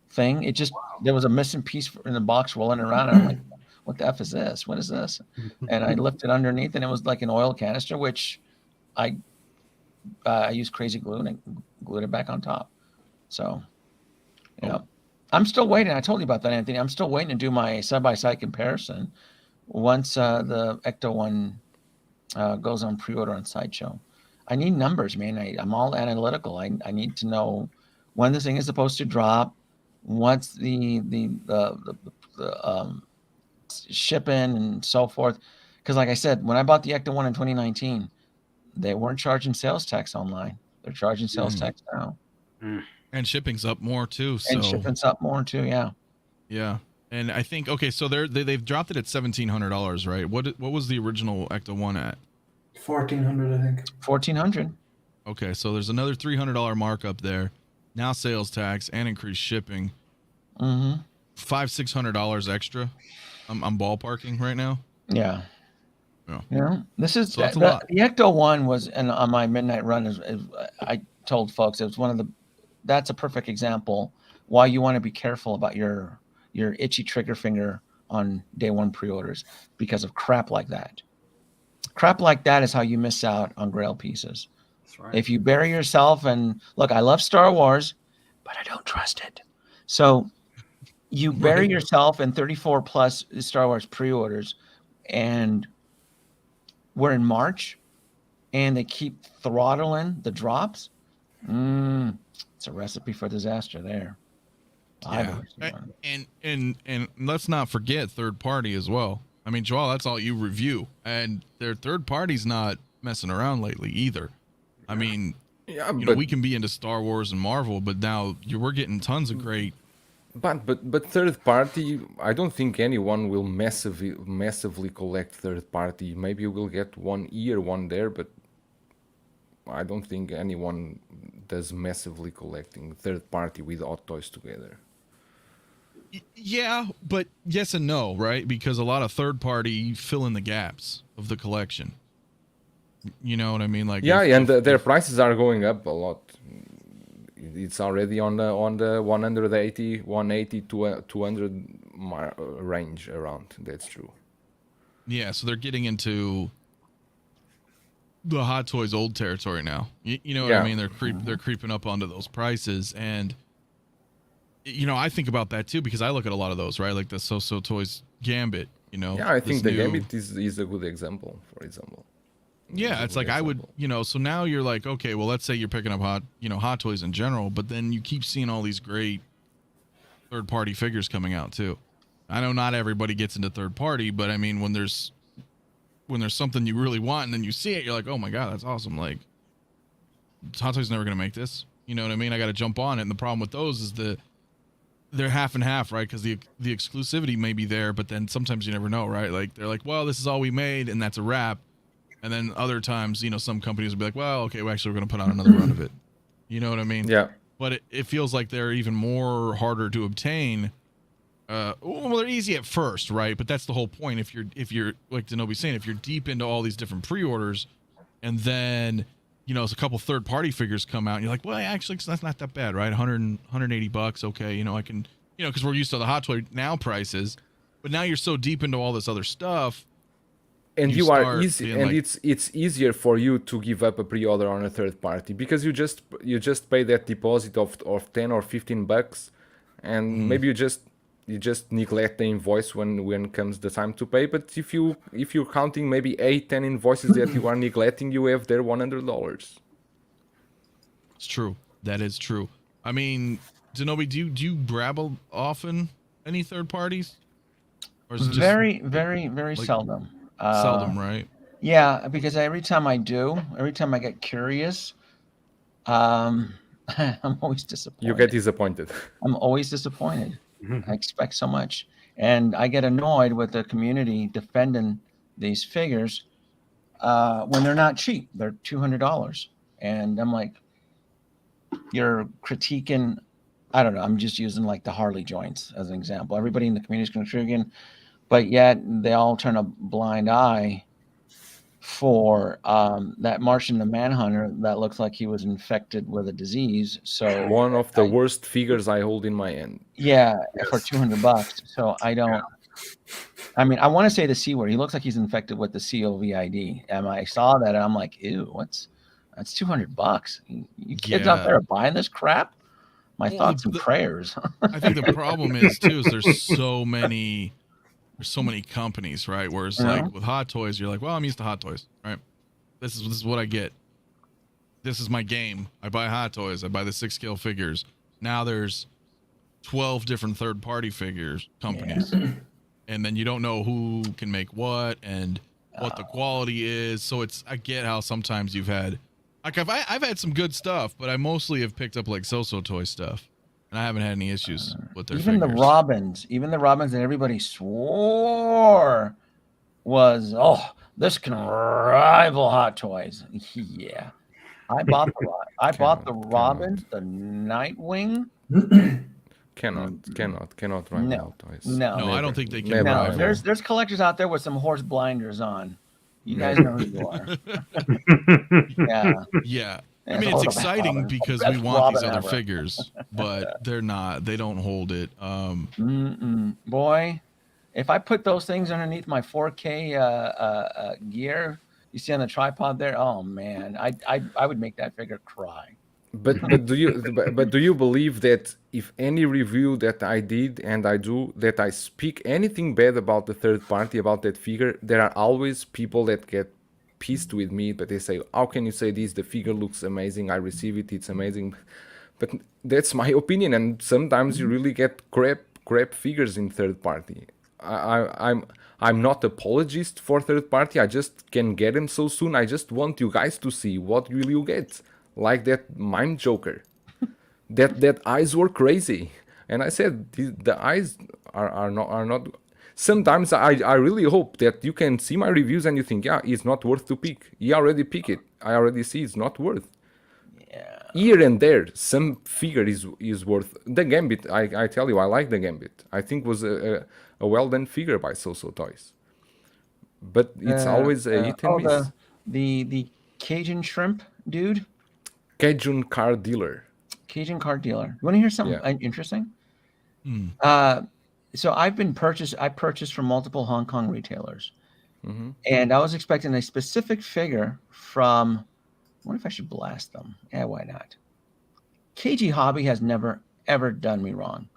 thing. It just there was a missing piece in the box rolling around. And I'm like, what the F is this? What is this? And I lifted underneath and it was like an oil canister, which I used crazy glue and glued it back on top. So yeah. I'm still waiting. I told you about that, Anthony. I'm still waiting to do my side-by-side comparison once the Ecto 1 goes on pre-order on Sideshow. I need numbers, man. I'm all analytical. I need to know when this thing is supposed to drop, what's the shipping and so forth. Because like I said, when I bought the Ecto 1 in 2019, they weren't charging sales tax online. They're charging sales tax now. And shipping's up more too. So. And shipping's up more too, yeah. Yeah. And I think, okay, so they've dropped it at $1,700, right? What was the original Ecto 1 at? 1,400, I think. 1,400. Okay, so there's another $300 markup there. Now sales tax and increased shipping. $500-$600 extra. I'm ballparking right now. Yeah. Yeah. You know, this is So that's a lot. the Ecto 1 was, and on my midnight run, is I told folks it was one of the. That's a perfect example why you want to be careful about your itchy trigger finger on day one pre-orders because of crap like that. Crap like that is how you miss out on Grail pieces. That's right. If you bury yourself and look, I love Star Wars, but I don't trust it. So you bury yourself in 34 plus Star Wars pre-orders, and we're in March, and they keep throttling the drops. It's a recipe for disaster there. Yeah. And let's not forget third party as well. I mean, Joel, that's all you review, and their third party's not messing around lately either. I mean, we can be into Star Wars and Marvel, but now we're getting tons of great. But third party, I don't think anyone will massively collect third party. Maybe we'll get one here, one there, but I don't think anyone does massively collecting third party with Hot Toys together. Yeah, but yes and no, right? Because a lot of third party fill in the gaps of the collection. You know what I mean? Like their prices are going up a lot. It's already on the 180 to 200 range around. That's true. Yeah, so they're getting into the Hot Toys old territory now. You know what I mean? They're creeping up onto those prices, and I think about that too because I look at a lot of those, right? Like the So Toys Gambit. Yeah, I think the Gambit is a good example. For example. Yeah, it's like example. I would, so now you're like, okay, well, let's say you're picking up Hot Toys in general, but then you keep seeing all these great third party figures coming out too. I know not everybody gets into third party, but I mean, when there's something you really want and then you see it, you're like, oh my God, that's awesome. Like Hot Toys never going to make this. You know what I mean? I got to jump on it. And the problem with those is they're half and half, right? Because the exclusivity may be there, but then sometimes you never know, right? Like they're like, well, this is all we made and that's a wrap. And then other times, some companies will be like, well, okay, we're going to put on another run of it. You know what I mean? Yeah. But it feels like they're even more harder to obtain well, they're easy at first, right? But that's the whole point. If you're like 𝕄𝔸𝐿 saying, if you're deep into all these different pre-orders, and then there's a couple third-party figures come out, and you're like, well, actually, that's not that bad, right? $180, okay, I can, because we're used to the Hot Toy now prices, but now you're so deep into all this other stuff, and you are easy, and like, it's easier for you to give up a pre-order on a third party because you just pay that deposit of $10 or $15, and maybe you just neglect the invoice when comes the time to pay. But if you're counting maybe 8-10 invoices that you are neglecting, you have there $100. It's true. That is true. I mean, 𝕄𝔸𝐿, do you grab often any third parties? Or is it very, very, very like, seldom. Seldom, right? Yeah, because every time I get curious, I'm always disappointed. You get disappointed. I'm always disappointed. I expect so much, and I get annoyed with the community defending these figures when they're not cheap. They're $200, and I'm like, you're critiquing. I don't know. I'm just using like the Harley joints as an example. Everybody in the community is contributing, but yet they all turn a blind eye for that Martian the Manhunter that looks like he was infected with a disease. So one of the worst figures I hold in my hand. Yeah, for $200. So I don't. Yeah. I mean, I want to say the C word. He looks like he's infected with the COVID, and I saw that and I'm like, ew, that's $200. You kids out there are buying this crap? My thoughts and prayers. I think the problem is too is there's so many companies, right? Whereas like with Hot Toys, you're like, well, I'm used to Hot Toys, right? This is what I get. This is my game. I buy Hot Toys. I buy the 6-scale figures. Now there's 12 different third-party companies, and then you don't know who can make what and what the quality is. So I get how sometimes you've had, like I've had some good stuff, but I mostly have picked up like so-so toy stuff. And I haven't had any issues with their even figures. Even the Robins that everybody swore was, this can rival Hot Toys. Yeah, I bought the Robins, the Nightwing. Cannot rival Hot Toys. No, I don't think they can. No, there's collectors out there with some horse blinders on. You guys know who you are. Yeah. I mean, it's exciting because we want these other figures, but they're not. They don't hold it. Boy, if I put those things underneath my 4K gear, you see on the tripod there. Oh man, I would make that figure cry. But do you believe that if any review that I did and I do that I speak anything bad about the third party about that figure, there are always people that get pissed with me, but they say, how can you say this? The figure looks amazing. I receive it. It's amazing. But that's my opinion. And sometimes you really get crap figures in third party. I'm not apologist for third party. I just can get them so soon. I just want you guys to see what will you get. Like that mime Joker. that eyes were crazy. And I said, the eyes are not sometimes I really hope that you can see my reviews and you think, yeah, it's not worth to pick. You already pick it. I already see it's not worth. Yeah. Here and there, some figure is worth. The Gambit, I tell you, I like the Gambit. I think was a well-done figure by So-So Toys. But it's always a hit and miss. The Cajun shrimp dude? Cajun car dealer. You want to hear something interesting? So I purchased from multiple Hong Kong retailers, and I was expecting a specific figure from. I wonder if I should blast them. Yeah, why not? KG Hobby has never ever done me wrong.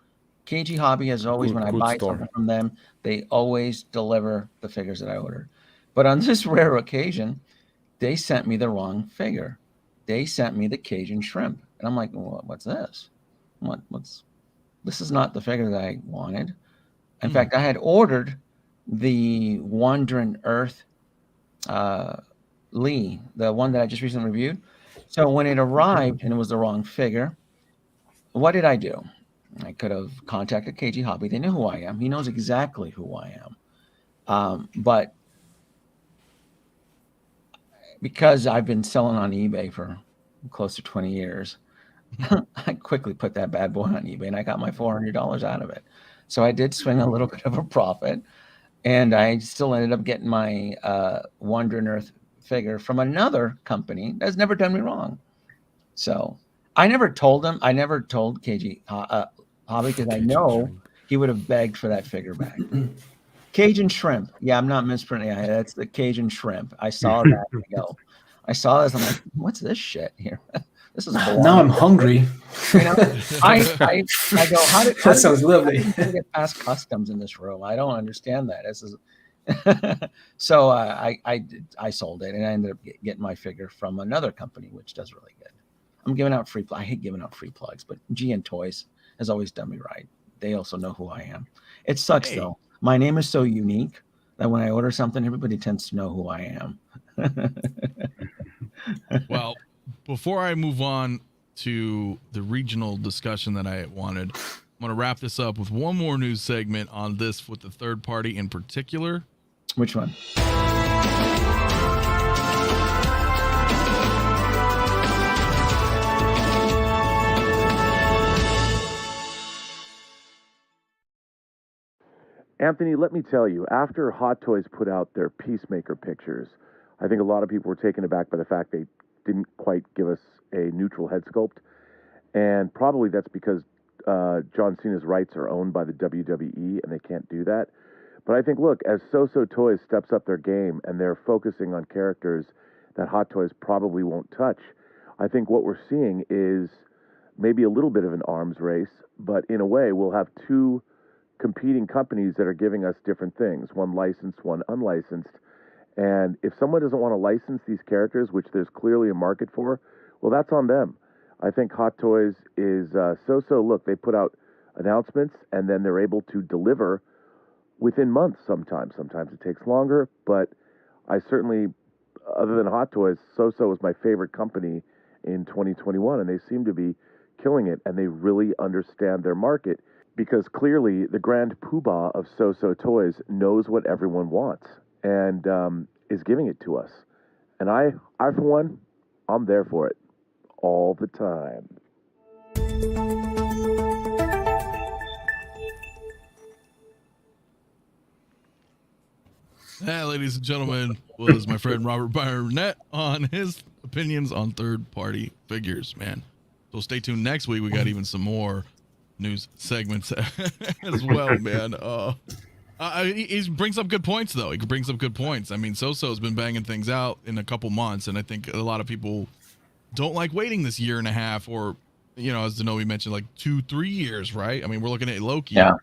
KG Hobby has always, when I buy something from them, they always deliver the figures that I ordered. But on this rare occasion, they sent me the wrong figure. They sent me the Cajun shrimp, and I'm like, well, what's this? This is not the figure that I wanted. In fact, I had ordered the Wandering Earth Lee, the one that I just recently reviewed. So when it arrived and it was the wrong figure, what did I do? I could have contacted KG Hobby. They know who I am. He knows exactly who I am. But because I've been selling on eBay for close to 20 years, I quickly put that bad boy on eBay and I got my $400 out of it. So I did swing a little bit of a profit, and I still ended up getting my Wonder and Earth figure from another company that's never done me wrong. So I never told KG Hobby, because I know he would have begged for that figure back. Cajun shrimp. Yeah, I'm not mispronouncing. Yeah, that's the Cajun shrimp. I saw that. I saw this. I'm like, what's this shit here? This is boring. Now I'm hungry. You know, I go, how did that sounds lovely. How did get past customs in this room? I don't understand that. This is so I sold it, and I ended up getting my figure from another company, which does really good. I'm giving out free. I hate giving out free plugs, but GN Toys has always done me right. They also know who I am. It sucks though. My name is so unique that when I order something, everybody tends to know who I am. Well, before I move on to the regional discussion that I wanted, I'm going to wrap this up with one more news segment on this with the third party in particular. Which one? Anthony, let me tell you, after Hot Toys put out their Peacemaker pictures, I think a lot of people were taken aback by the fact they didn't quite give us a neutral head sculpt. And probably that's because John Cena's rights are owned by the WWE and they can't do that. But I think, look, as So-So Toys steps up their game and they're focusing on characters that Hot Toys probably won't touch, I think what we're seeing is maybe a little bit of an arms race, but in a way we'll have two competing companies that are giving us different things, one licensed, one unlicensed. And if someone doesn't want to license these characters, which there's clearly a market for, well, that's on them. I think Hot Toys is So-So. Look, they put out announcements and then they're able to deliver within months sometimes. Sometimes it takes longer, but I certainly, other than Hot Toys, So-So was my favorite company in 2021, and they seem to be killing it, and they really understand their market. Because clearly the grand poobah of So-So Toys knows what everyone wants and is giving it to us. And I for one, I'm there for it all the time. Hey, ladies and gentlemen, was my friend Robert Burnett on his opinions on third-party figures, man. So stay tuned next week. We got even some more news segments as well, man. He brings up good points, though. He brings up good points. I mean, So-So's been banging things out in a couple months, and I think a lot of people don't like waiting this year and a half, or, you know, as Zenobia mentioned, like 2-3 years, right? I mean, we're looking at Loki. Yeah.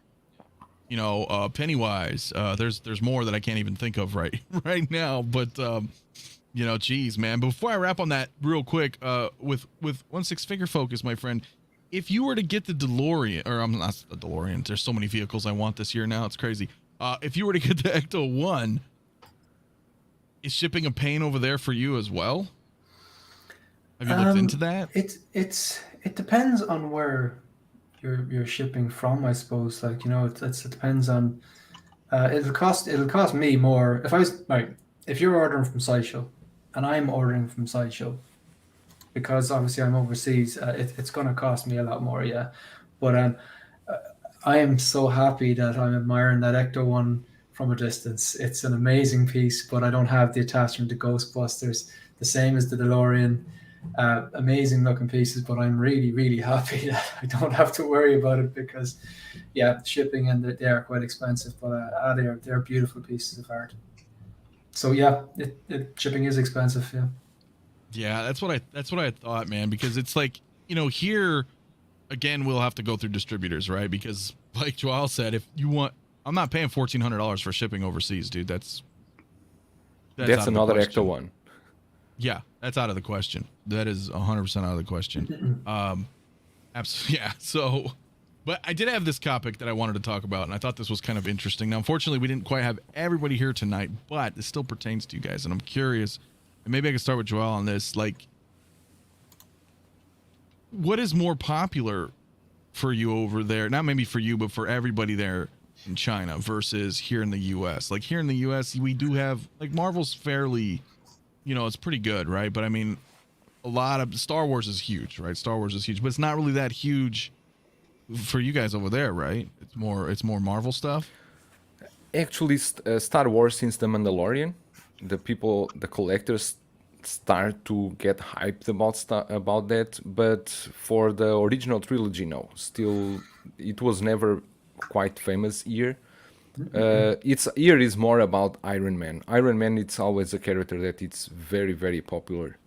You know, Pennywise. There's more that I can't even think of right now, but you know, geez, man. Before I wrap on that real quick, with 1/6 Figure Focus, my friend, if you were to get the DeLorean, or I'm not the DeLorean, there's so many vehicles I want this year now, it's crazy. If you were to get the Ecto-1, is shipping a pain over there for you as well? Have you looked into that? It depends on where you're shipping from, I suppose. Like, you know, it depends on. It'll cost me more if you're ordering from Sideshow, and I'm ordering from Sideshow, because obviously I'm overseas. It's going to cost me a lot more, yeah. But I am so happy that I'm admiring that Ecto-1 from a distance. It's an amazing piece, but I don't have the attachment to Ghostbusters, the same as the DeLorean. Amazing looking pieces, but I'm really, really happy that I don't have to worry about it, because, yeah, shipping and they are quite expensive, but they're beautiful pieces of art. So yeah, shipping is expensive, yeah. Yeah, that's what I thought, man, because it's like, you know, here again we'll have to go through distributors, right? Because like Joel said, if you want, I'm not paying $1,400 for shipping overseas, dude. That's another Ecto-1. Yeah, that's out of the question. That is 100% out of the question. Absolutely, yeah. So, but I did have this topic that I wanted to talk about, and I thought this was kind of interesting. Now, unfortunately, we didn't quite have everybody here tonight, but it still pertains to you guys, and I'm curious, and maybe I can start with Joel on this. Like, what is more popular for you over there? Not maybe for you, but for everybody there in China versus here in the U.S. Like, here in the U.S., we do have, like, Marvel's fairly, you know, it's pretty good, right? But I mean, a lot of Star Wars is huge, right? Star Wars is huge, but it's not really that huge for you guys over there, right? It's more Marvel stuff. Actually, Star Wars since The Mandalorian, the collectors start to get hyped about that. But for the original trilogy, no. Still, it was never quite famous here. Its here is more about Iron Man. Iron Man, it's always a character that it's very, very popular.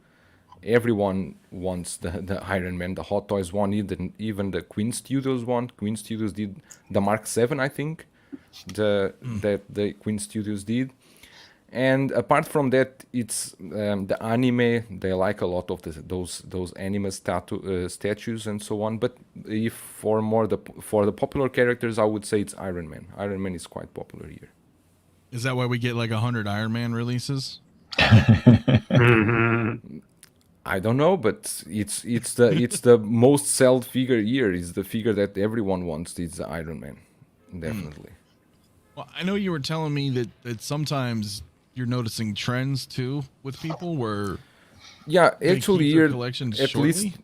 Everyone wants the Iron Man. The Hot Toys one, even the Quinn Studios one. Quinn Studios did the Mark 7, I think. That the Quinn Studios did. And apart from that, it's the anime. They like a lot of those anime statues and so on. But if for the popular characters, I would say it's Iron Man. Iron Man is quite popular here. Is that why we get like 100 Iron Man releases? I don't know, but it's the most sold figure here. Is the figure that everyone wants. It's the Iron Man, definitely. Well, I know you were telling me that sometimes you're noticing trends too with people where actually here collections at shortly? least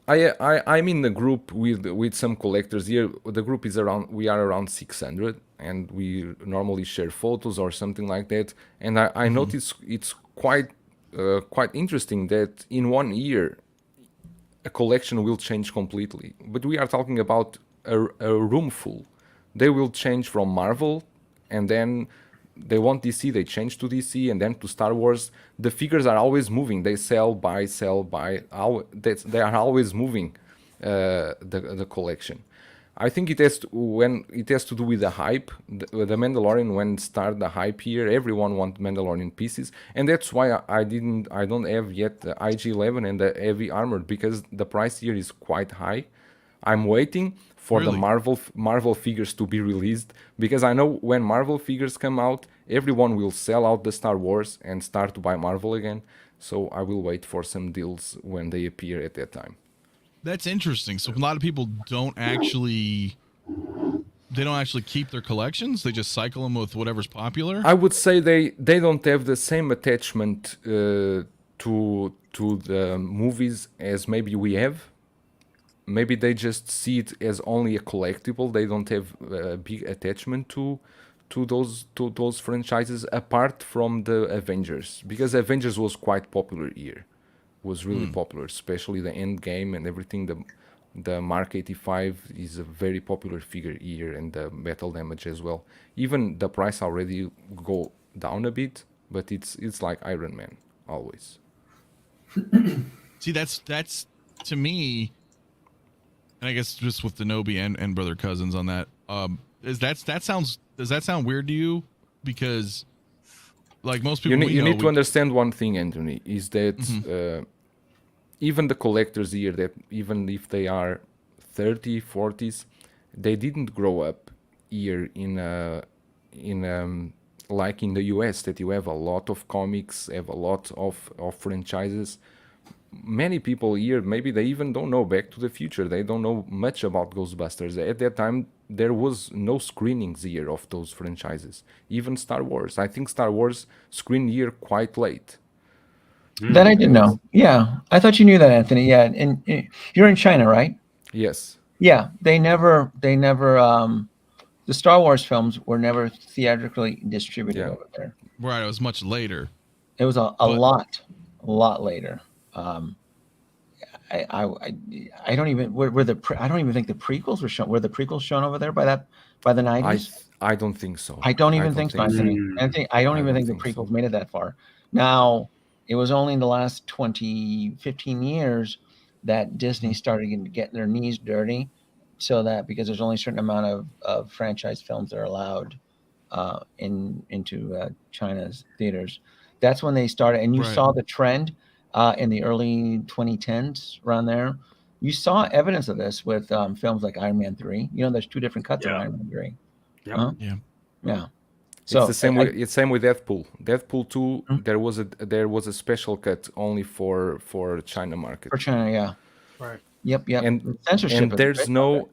I'm in the group with some collectors here. The group is we are around 600, and we normally share photos or something like that. And I notice it's quite interesting that in 1 year a collection will change completely. But we are talking about a room full. They will change from Marvel, and then they want DC, they change to DC, and then to Star Wars. The figures are always moving. They sell, buy. They are always moving the collection. I think it has to do with the hype. The Mandalorian, when started the hype here, everyone wants Mandalorian pieces, and that's why I don't have yet the IG-11 and the heavy armor, because the price here is quite high. I'm waiting for the Marvel figures to be released, because I know when Marvel figures come out, everyone will sell out the Star Wars and start to buy Marvel again. So I will wait for some deals when they appear at that time. That's interesting. So a lot of people don't actually keep their collections. They just cycle them with whatever's popular. I would say they don't have the same attachment to the movies as maybe we have. Maybe they just see it as only a collectible. They don't have a big attachment to those franchises, apart from the Avengers, because Avengers was quite popular here. Was really popular, especially the end game and everything. The Mark 85 is a very popular figure here, and the metal damage as well. Even the price already go down a bit, but it's like Iron Man always. See, that's to me, and I guess just with the Nobi and brother cousins on that. Does that sound weird to you? Because like most people, you need to understand one thing, Anthony, is that even the collectors here, that even if they are 30, 40s, they didn't grow up here in like in the US, that you have a lot of comics, have a lot of franchises. Many people here, maybe they even don't know Back to the Future. They don't know much about Ghostbusters. At that time, there was no screenings here of those franchises. Even Star Wars. I think Star Wars screened here quite late. That I didn't know. Yeah, I thought you knew that, Anthony. Yeah, and you're in China, right? Yes. Yeah, they never. The Star Wars films were never theatrically distributed over there. Right, it was much later. It was a lot later. I don't even I don't even think the prequels were shown. Were the prequels shown over there by the 90s? I don't think so. I don't even think so, Anthony. I don't even think the prequels made it that far. Now, it was only in the last 15 years that Disney started getting their knees dirty, so that because there's only a certain amount of franchise films that are allowed into China's theaters. That's when they started, and you saw the trend in the early 2010s, around there. You saw evidence of this with films like Iron Man 3. You know, there's two different cuts of Iron Man 3. Yeah. So it's the same. It's same with Deadpool. Deadpool 2. There was a special cut only for China market. For China, yeah. Right. Yep. And censorship. And there's No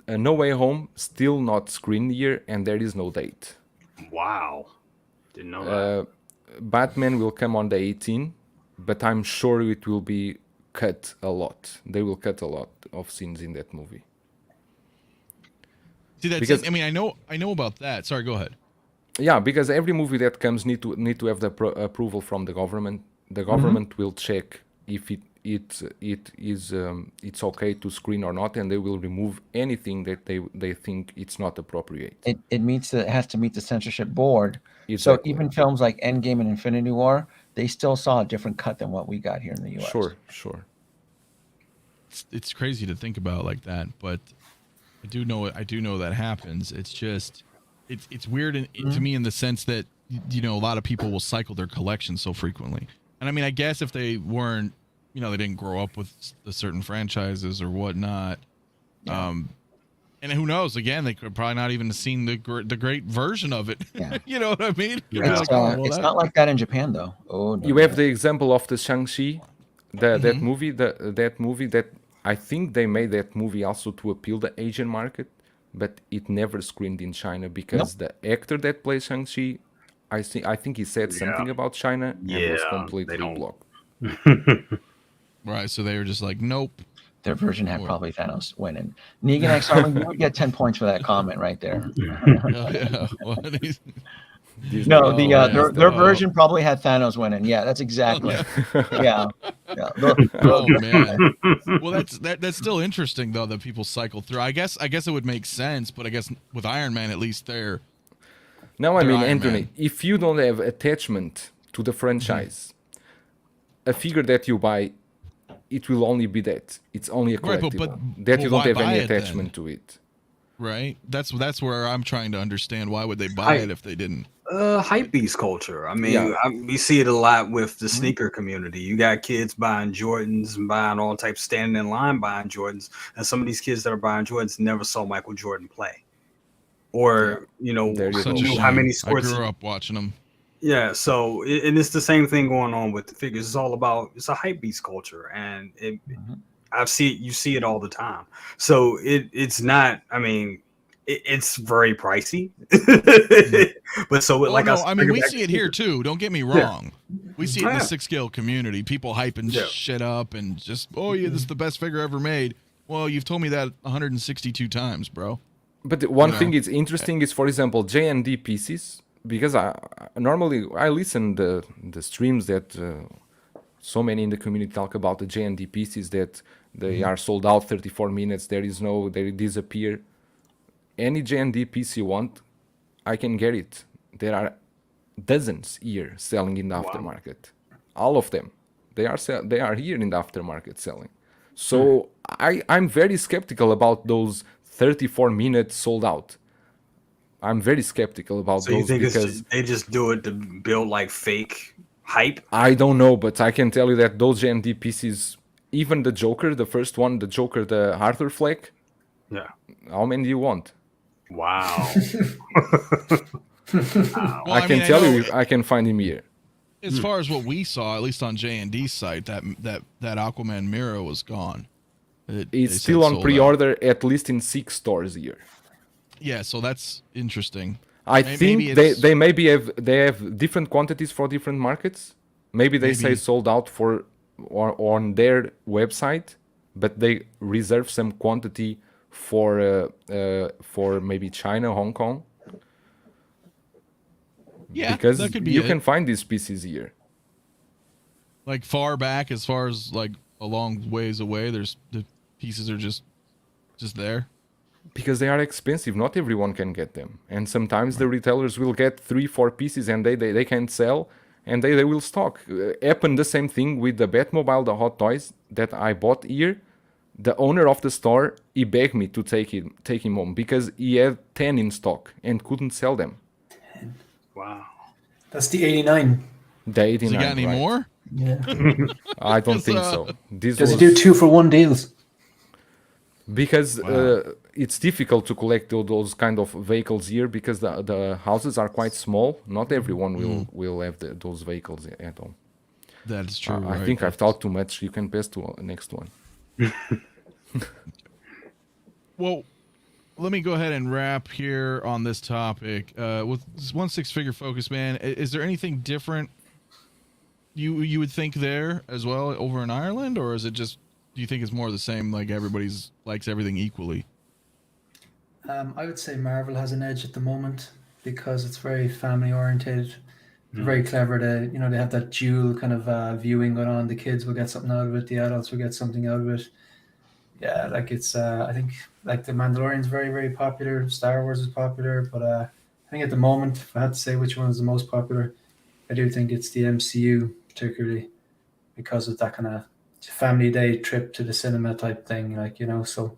Way Home still not screened here, and there is no date. Wow. Didn't know that. Batman will come on the 18th, but I'm sure it will be cut a lot. They will cut a lot of scenes in that movie. See, that's because I mean, I know about that. Sorry, go ahead. yeah, because every movie that comes need to have the approval from the government. The government will check if it's okay to screen or not, and they will remove anything that they think it's not appropriate. It has to meet the censorship board. Exactly. So even films like Endgame and Infinity War, they still saw a different cut than what we got here in the U.S. Sure. It's crazy to think about like that, but I do know that happens. It's just it's weird to me in the sense that a lot of people will cycle their collection so frequently. And I mean, I guess if they weren't, they didn't grow up with the certain franchises or whatnot. Yeah. And who knows? Again, they could probably not even have seen the great version of it. Yeah. You know what I mean? Yeah. It's not like that in Japan, though. Oh, no, you have the example of the Shang-Chi, that movie that I think they made that movie also to appeal the Asian market, but it never screened in China because the actor that plays Shang-Chi, I think he said something about China and was completely blocked. Right, so they were just like, nope. Their version had probably Thanos winning. Negan X Arlen, you would get 10 points for that comment right there. Their version probably had Thanos winning. Yeah, that's exactly. Yeah. Oh man. Well, that's still interesting though that people cycle through. I guess it would make sense, but I guess with Iron Man at least they're. Now I mean, Anthony, if you don't have attachment to the franchise, a figure that you buy, it will only be that. It's only a collectible. That you don't have any attachment to it. Right. That's where I'm trying to understand. Why would they buy it if they didn't? Hype beast culture. I mean, we see it a lot with the sneaker community. You got kids buying Jordans and buying all types, standing in line buying Jordans, and some of these kids that are buying Jordans never saw Michael Jordan play, or how many sports. I grew up watching them. Yeah, so and it's the same thing going on with the figures. It's all about it's a hype beast culture, and you see it all the time. So it's not. I mean, it's very pricey. But I mean, we see it here too. Don't get me wrong. We see it in the 6 scale community. People hyping shit up and just, this is the best figure ever made. Well, you've told me that 162 times, bro. But one thing is interesting is, for example, J&D pieces. Because I normally listen the streams that so many in the community talk about the J&D pieces that they are sold out 34 minutes. They disappear. Any J&D piece you want, I can get it. There are dozens here selling in the aftermarket. All of them, they are here in the aftermarket selling. So I'm very skeptical about those 34 minutes sold out. I'm very skeptical about those. So you think because they just do it to build like fake hype? I don't know, but I can tell you that those J&D pieces, even the Joker, the first one, the Arthur flag. Yeah. How many do you want? Wow. Well, I can tell you, I can find him here. As far as what we saw, at least on J&D's site, that Aquaman mirror was gone. It's still on pre-order, at least in 6 stores here. Yeah, so that's interesting. I think they have different quantities for different markets. Maybe they say sold out on their website, but they reserve some quantity for maybe China, Hong Kong. Yeah, because that could be you can find these pieces here. Like far back, as far as like a long ways away, there's the pieces are just there. Because they are expensive, not everyone can get them, and sometimes the retailers will get 3-4 pieces and they can't sell, and they will stock. Happened the same thing with the Batmobile, the Hot Toys that I bought here. The owner of the store, he begged me to take him home because he had 10 in stock and couldn't sell them. 10. Wow, that's the 89. The 89. Does he got any more? Yeah, I don't think so. Does he do 2-for-1 deals? Because it's difficult to collect those kind of vehicles here because the houses are quite small. Not everyone will have those vehicles at home. That is true. I think I've talked too much. You can pass to the next one. Well, let me go ahead and wrap here on this topic. With this 1/6 figure focus, man, is there anything different you would think there as well over in Ireland, or is it just, do you think it's more the same, like everybody's likes everything equally? I would say Marvel has an edge at the moment because it's very family oriented. They're very clever. They have that dual kind of viewing going on. The kids will get something out of it. The adults will get something out of it. Yeah, like it's. I think like the Mandalorian's very, very popular. Star Wars is popular, but I think at the moment, if I had to say which one is the most popular, I do think it's the MCU, particularly because of that kind of family day trip to the cinema type thing. Like so.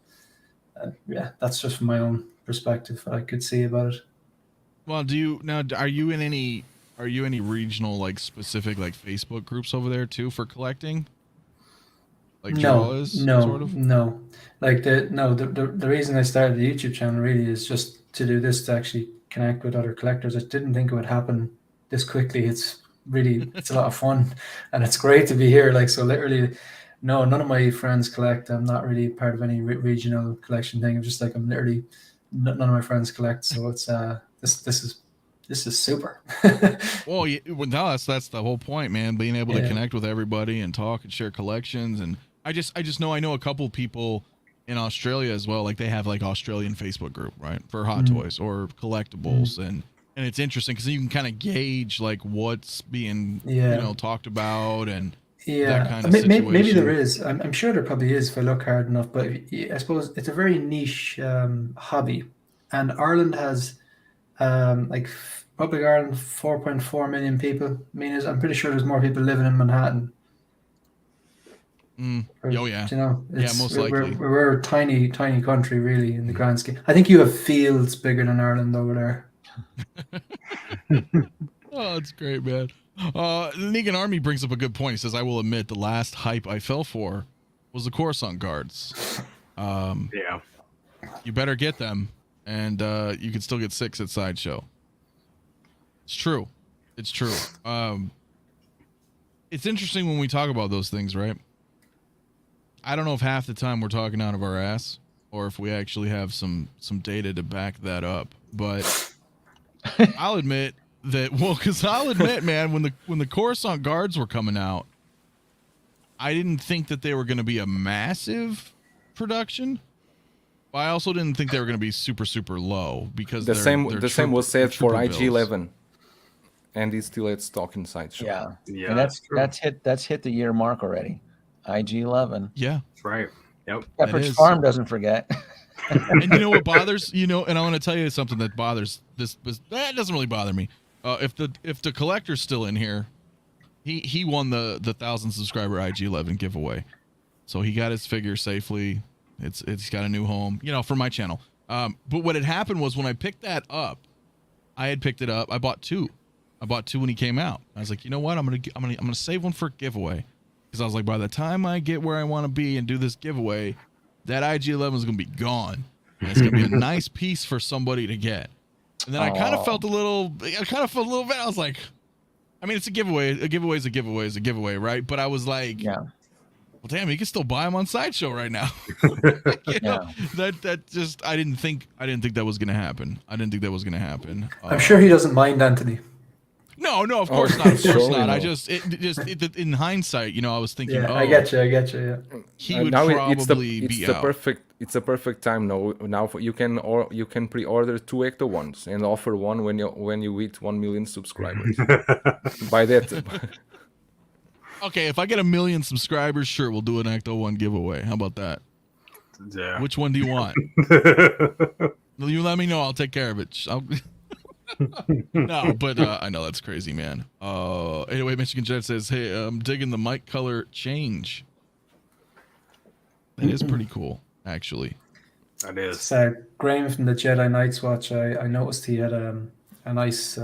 Yeah, that's just from my own perspective what I could see about it. Well, are you in any regional like specific like Facebook groups over there too for collecting? Like no, Like the reason I started the YouTube channel really is just to do this, to actually connect with other collectors. I didn't think it would happen this quickly. It's a lot of fun, and it's great to be here. Like, so literally, no, none of my friends collect. I'm not really part of any regional collection thing. I'm just like, none of my friends collect. So it's this is super. Well, no, that's the whole point, man. Being able to connect with everybody and talk and share collections. And I know a couple people in Australia as well. Like they have like Australian Facebook group, right, for hot toys or collectibles, and it's interesting because you can kind of gauge like what's being talked about and. Yeah, that kind of situation. Maybe there is. I'm sure there probably is if I look hard enough. But I suppose it's a very niche hobby, and Ireland has Republic of Ireland 4.4 million people. I mean, I'm pretty sure there's more people living in Manhattan. Most likely. We're a tiny country, really, in the grand scheme. I think you have fields bigger than Ireland over there. Oh, that's great, man. Negan Army brings up a good point. He says, I will admit the last hype I fell for was the Coruscant guards. Yeah. You better get them, and you can still get 6 at Sideshow. It's true. It's true. It's interesting when we talk about those things, right? I don't know if half the time we're talking out of our ass or if we actually have some data to back that up. But I'll admit that, man, when the Coruscant guards were coming out, I didn't think that they were going to be a massive production. But I also didn't think they were going to be super, super low because the same was said for IG-11, and it's still at stock in Sideshow. Yeah, and that's hit the year mark already. IG-11. Yeah, that's right. Yep. Pepperidge Farm doesn't forget. And you know what bothers, and I want to tell you something that bothers that doesn't really bother me. If the collector's still in here, he won the 1,000 subscriber IG-11 giveaway, so he got his figure safely. It's got a new home, for my channel. But what had happened was when I picked that up, I bought 2. I bought 2 when he came out. I was like, you know what? I'm gonna save one for giveaway, because I was like, by the time I get where I want to be and do this giveaway, that IG-11 is gonna be gone, and it's gonna be a nice piece for somebody to get. And then I kind of felt a little bit. I was like, I mean, it's a giveaway. A giveaway is a giveaway is a giveaway, right? But I was like, well, damn, you can still buy them on Sideshow right now. That just, I didn't think that was gonna happen. I'm sure he doesn't mind, Anthony. No, of course not. Of course not. I just in hindsight, I was thinking, I get you. Yeah. He would probably be out. It's a perfect time now you can pre-order 2 ecto-1s and offer one when you hit 1 million subscribers. By that. Okay, if I get 1 million subscribers, sure, we'll do an ecto-1 giveaway. How about that? Yeah. Which one do you want? You let me know. I'll take care of it. No, but I know that's crazy, man. Anyway, Michigan Jet says, hey, I'm digging the mic color change. That is pretty cool, actually. That is. So Graham from the Jedi Knights Watch, I noticed he had a nice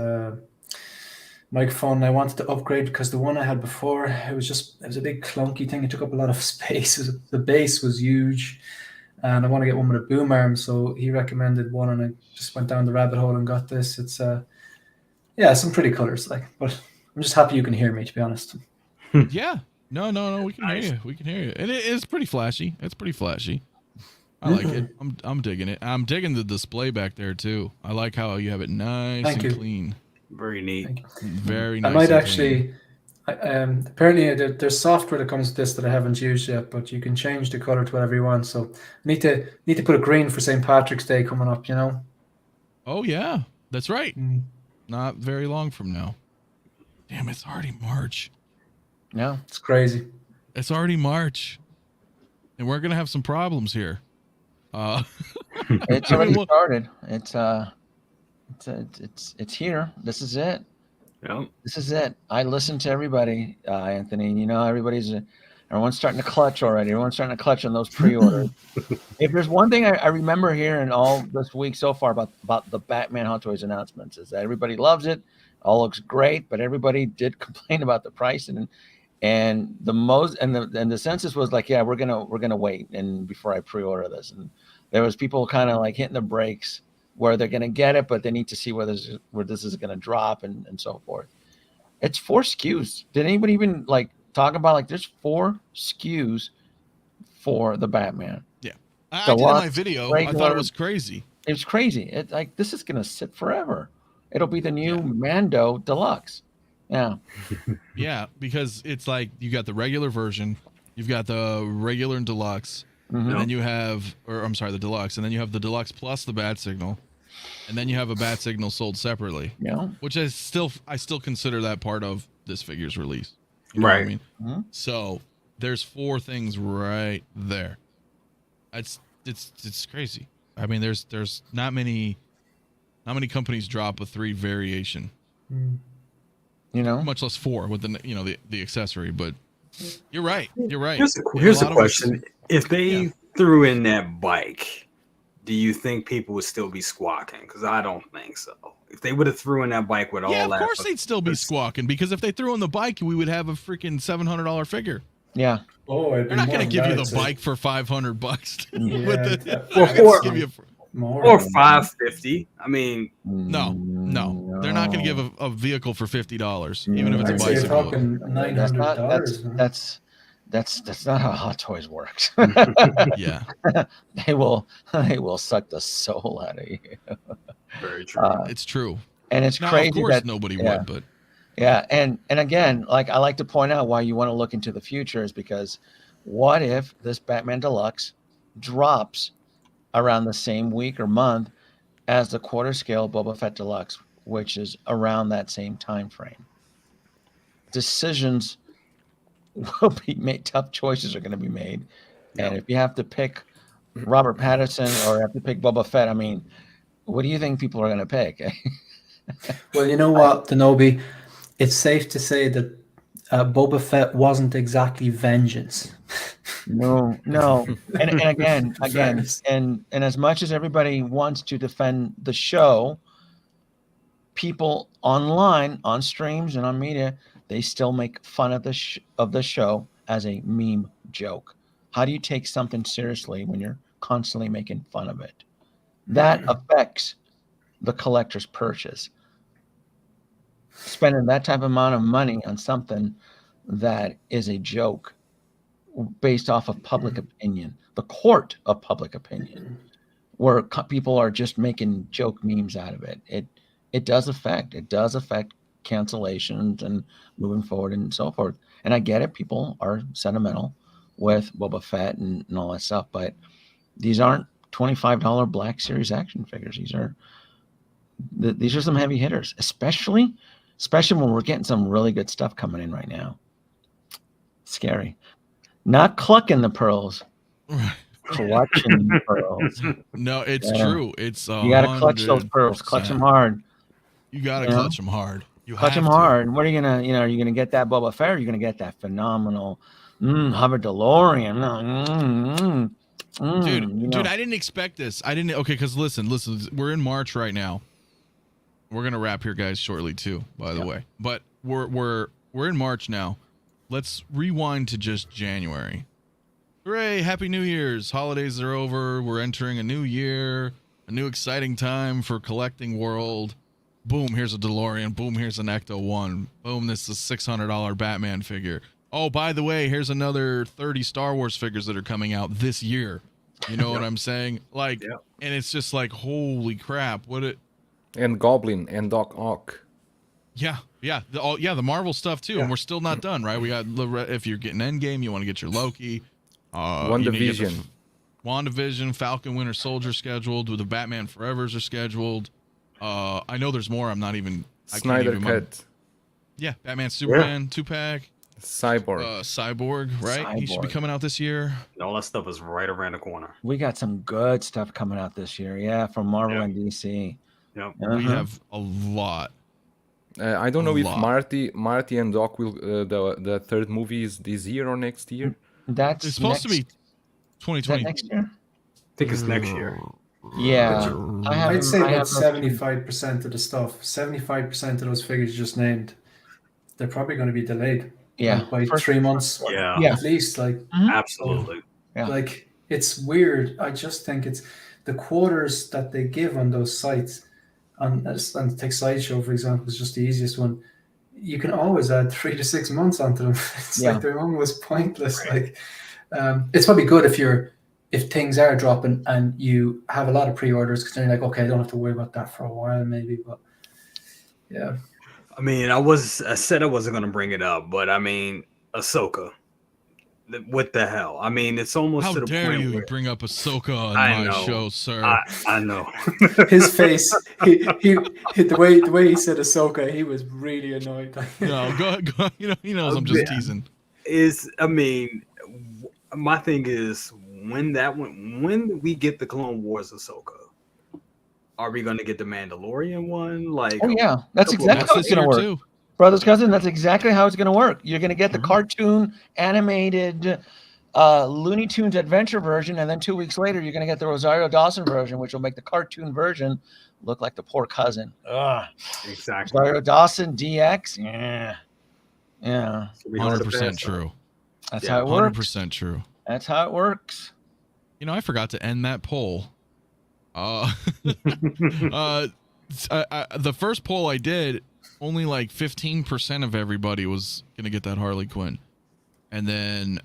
microphone. I wanted to upgrade because the one I had before, it was a big clunky thing. It took up a lot of space. The bass was huge, and I want to get one with a boom arm. So he recommended one, and I just went down the rabbit hole and got this. It's some pretty colors, but I'm just happy you can hear me, to be honest. Yeah. No, we can hear you. We can hear you. And it is pretty flashy. It's pretty flashy. I like it. I'm digging it. I'm digging the display back there too. I like how you have it nice and clean. Very neat. Very nice. I might actually Apparently, there's software that comes with this that I haven't used yet, but you can change the color to whatever you want. So need to put a green for St. Patrick's Day coming up. You know. Oh yeah, that's right. Not very long from now. Damn, it's already March. Yeah, it's crazy. It's already March, and we're gonna have some problems here. It's already started. It's here. This is it. Yeah. This is it. I listen to everybody, Anthony. You know, everyone's starting to clutch already. Everyone's starting to clutch on those pre-orders. If there's one thing I remember hearing all this week so far about the Batman Hot Toys announcements is that everybody loves it. All looks great, but everybody did complain about the price and the census was like, yeah, we're gonna wait and before I pre-order this, and there was people kind of like hitting the brakes where they're gonna get it, but they need to see where this is gonna drop and so forth. It's 4 SKUs. Did anybody even like talk about like there's 4 SKUs for the Batman? Yeah, I did in my video. Regular, I thought it was crazy. It was crazy. It's like this is gonna sit forever. It'll be the new Mando Deluxe. Yeah. Yeah, because it's like you got the regular version, you've got the regular and deluxe, and then you have, the deluxe, and then you have the deluxe plus the bat signal, and then you have a bat signal sold separately. Yeah. Which I still consider that part of this figure's release. You know right. What I mean? Mm-hmm. So there's 4 things right there. It's crazy. I mean, there's not many companies drop a 3 variation. You know, much less 4 with the accessory, but you're right. Here's a question: if they threw in that bike, do you think people would still be squawking? Because I don't think so. If they would have threw in that bike with all that, of course they'd still be squawking, because if they threw in the bike, we would have a freaking $700 figure. Yeah. Oh, they're not going to give you the bike for $500. Yeah. Or $550. I mean, no, they're not going to give a vehicle for $50, even if it's a bicycle. You're talking $900. That's not how Hot Toys works. Yeah, they will suck the soul out of you. Very true. It's true, and it's crazy. Of course, that nobody would, but yeah, and again, like I like to point out why you want to look into the future is because what if this Batman Deluxe drops around the same week or month as the quarter scale Boba Fett Deluxe, which is around that same time frame. Decisions will be made. Tough choices are going to be made, and if you have to pick Robert Pattinson or have to pick Boba Fett, I mean, what do you think people are going to pick? Well, you know what, Denobi, it's safe to say that Boba Fett wasn't exactly vengeance. No, and again, and as much as everybody wants to defend the show, people online, on streams and on media, they still make fun of the show as a meme joke. How do you take something seriously when you're constantly making fun of it? That affects the collector's purchase. Spending that type of amount of money on something that is a joke based off of public opinion, the court of public opinion, where people are just making joke memes out of it. It does affect cancellations and moving forward and so forth. And I get it. People are sentimental with Boba Fett and all that stuff, but these aren't $25 Black Series action figures. These are some heavy hitters, especially when we're getting some really good stuff coming in right now. Scary. Not clucking the pearls, clutching the pearls. No, it's true. It's you got to clutch those pearls. Clutch them hard. You got to clutch them hard. You clutch them hard. What are you gonna? Are you gonna get that Boba Fett? Or are you gonna get that phenomenal hover DeLorean? Dude, I didn't expect this. Okay, because listen, we're in March right now. We're gonna wrap here, guys, shortly too, by the way. But we're in March now. Let's rewind to just January. Hooray, Happy New Year's. Holidays are over. We're entering a new year, a new exciting time for collecting world. Boom, here's a DeLorean. Boom, here's an Ecto-1. Boom, this is a $600 Batman figure. Oh, by the way, here's another 30 Star Wars figures that are coming out this year. You know what I'm saying? And it's just like, holy crap, And Goblin and Doc Ock. Yeah, the Marvel stuff too, and we're still not done, right? We got if you're getting Endgame, you want to get your Loki, WandaVision, WandaVision, Falcon, Winter Soldier scheduled. With the Batman Forevers are scheduled. I know there's more. I'm not even. Snyder Cut. Yeah, Batman Superman 2-pack. Cyborg, right? He should be coming out this year. All that stuff is right around the corner. We got some good stuff coming out this year. Yeah, from Marvel and DC. Yep. We have a lot. I don't know if Marty and Doc will the third movie is this year or next year. It's supposed to be 2020. Next year. I think it's next year. Yeah, I'd say about 75% of the stuff, 75% of those figures you just named, they're probably going to be delayed. Yeah, by 3 months. Yeah, at least. Like absolutely. Yeah. Like it's weird. I just think it's the quarters that they give on those sites. And take Sideshow, for example, is just the easiest one. You can always add 3 to 6 months onto them. It's like they're almost pointless. Right. Like it's probably good if things are dropping and you have a lot of pre-orders because then you're like, okay, I don't have to worry about that for a while, maybe. But yeah. I mean, I said I wasn't gonna bring it up, but I mean, Ahsoka. What the hell? I mean, it's almost how to the dare point you where bring up Ahsoka on my show, sir? I know. His face, the way he said Ahsoka, he was really annoyed. No, go ahead. You know, he knows I'm just teasing. I mean, my thing is when we get the Clone Wars Ahsoka, are we going to get the Mandalorian one? Like, oh yeah, that's exactly how it's going to work. Too. Brothers, cousin, that's exactly how it's going to work. You're going to get the cartoon animated Looney Tunes adventure version, and then 2 weeks later, you're going to get the Rosario Dawson version, which will make the cartoon version look like the poor cousin. Ugh. Exactly. Rosario Dawson DX. Yeah. 100% true. That's how it works. 100% true. That's how it works. You know, I forgot to end that poll. The first poll I did, only like 15% of everybody was gonna get that Harley Quinn, and then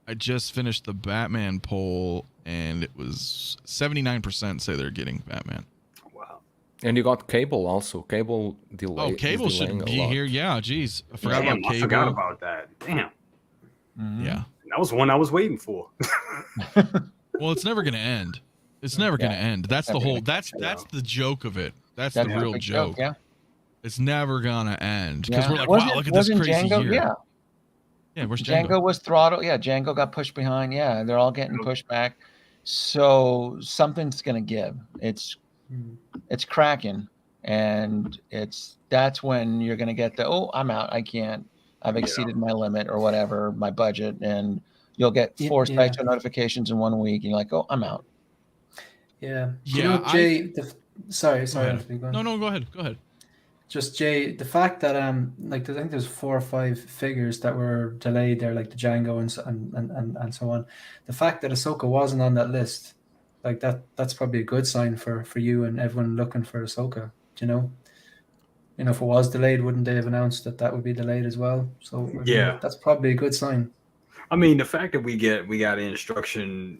I just finished the Batman poll, and it was 79% say they're getting Batman. Wow! And you got Cable also. Cable delay. Oh, Cable should be here. Yeah, geez, I forgot about Cable. I forgot about that. Damn. Mm-hmm. Yeah, that was one I was waiting for. Well, it's never gonna end. It's never gonna end. That's the whole. That's the joke of it. That's the real joke. Yeah. It's never gonna end because we're like, wow, look at this crazy Django, year. Yeah, where's Django? Django was throttled. Yeah, Django got pushed behind. Yeah, they're all getting pushed back. So something's gonna give. It's cracking, and that's when you're gonna get I'm out. I can't. I've exceeded my limit or whatever, my budget, and you'll get 4 Sideshow notifications in 1 week, and you're like, I'm out. Yeah. Yeah. Jay. Sorry. No, go ahead. Just Jay, the fact that like I think there's 4 or 5 figures that were delayed there, like the Django and so on. The fact that Ahsoka wasn't on that list, like that's probably a good sign for you and everyone looking for Ahsoka. You know, if it was delayed, wouldn't they have announced that would be delayed as well? So yeah, that's probably a good sign. I mean, the fact that we got an instruction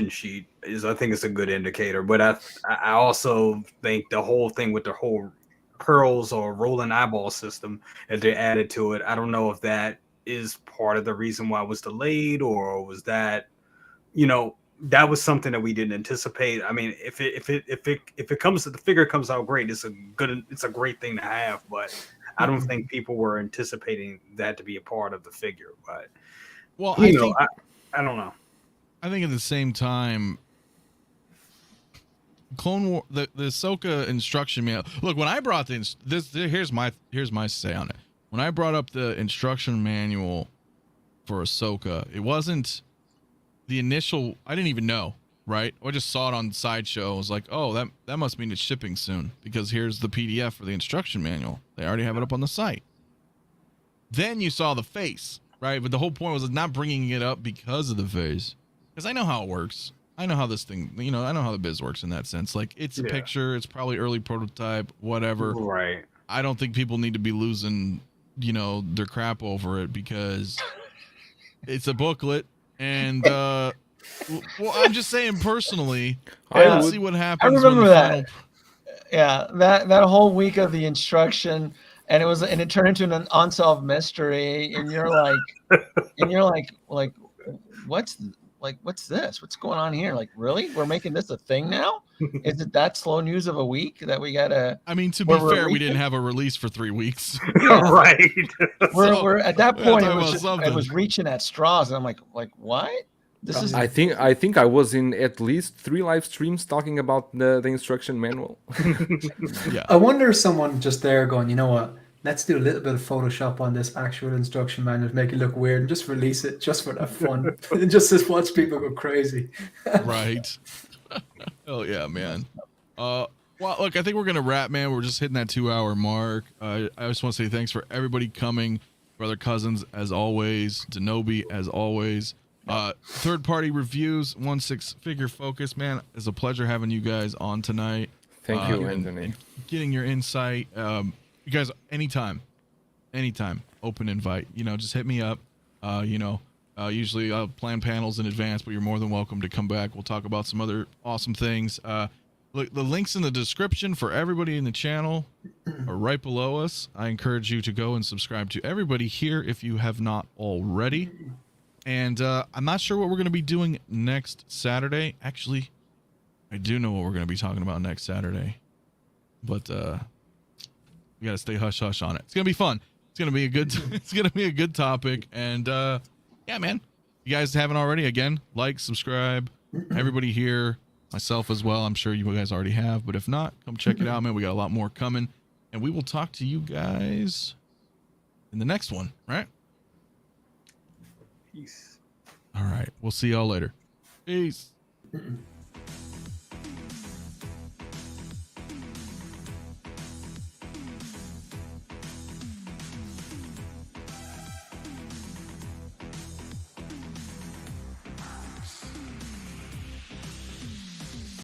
sheet I think it's a good indicator. But I also think the whole thing with the whole pearls or rolling eyeball system that they added to it, I don't know if that is part of the reason why it was delayed, or was that, that was something that we didn't anticipate. I mean, if the figure comes out great, it's a great thing to have, but I don't think people were anticipating that to be a part of the figure. But well, I don't know. I think at the same time, Clone War, the Ahsoka instruction manual. Look, when I brought here's my say on it. When I brought up the instruction manual for Ahsoka, it wasn't the initial. I didn't even know, right? I just saw it on Sideshow. I was like, oh, that must mean it's shipping soon, because here's the PDF for the instruction manual. They already have it up on the site. Then you saw the face, right? But the whole point was not bringing it up because of the face, because I know how it works. I know how this thing, I know how the biz works in that sense. Like, it's a picture, it's probably early prototype, whatever. Right. I don't think people need to be losing, their crap over it, because it's a booklet. And, well, I'm just saying personally, let's see what happens. I remember that. Yeah, that whole week of the instruction, and it turned into an unsolved mystery, and you're like, what's this? What's going on here? Like, really? We're making this a thing now? Is it that slow news of a week that we gotta? I mean, to be fair, we didn't have a release for 3 weeks. Yeah. Right. We're at that point. It was reaching at straws, and I'm like what? This is. I think I was in at least 3 live streams talking about the instruction manual. Yeah. I wonder if someone just there going, you know what? Let's do a little bit of Photoshop on this actual instruction manual, make it look weird, and just release it just for that fun, and just to watch people go crazy. Right. Oh yeah, man. Well, look, I think we're gonna wrap, man. We're just hitting that 2-hour mark. I just want to say thanks for everybody coming, brother cousins as always, Denobi as always. Third-party reviews, 1/6 figure focus, man. It's a pleasure having you guys on tonight. Thank you, Anthony. And getting your insight. You guys, anytime, open invite. Just hit me up. Usually I'll plan panels in advance, but you're more than welcome to come back. We'll talk about some other awesome things. Look, the links in the description for everybody in the channel are right below us. I encourage you to go and subscribe to everybody here if you have not already. And I'm not sure what we're going to be doing next Saturday. Actually, I do know what we're going to be talking about next Saturday, but we got to stay hush hush on it. It's going to be fun. It's going to be a good. It's going to be a good topic. And yeah, man, you guys haven't already, again, like, subscribe. Everybody here, myself as well. I'm sure you guys already have, but if not, come check it out, man. We got a lot more coming, and we will talk to you guys in the next one, right? Peace. All right. We'll see y'all later. Peace.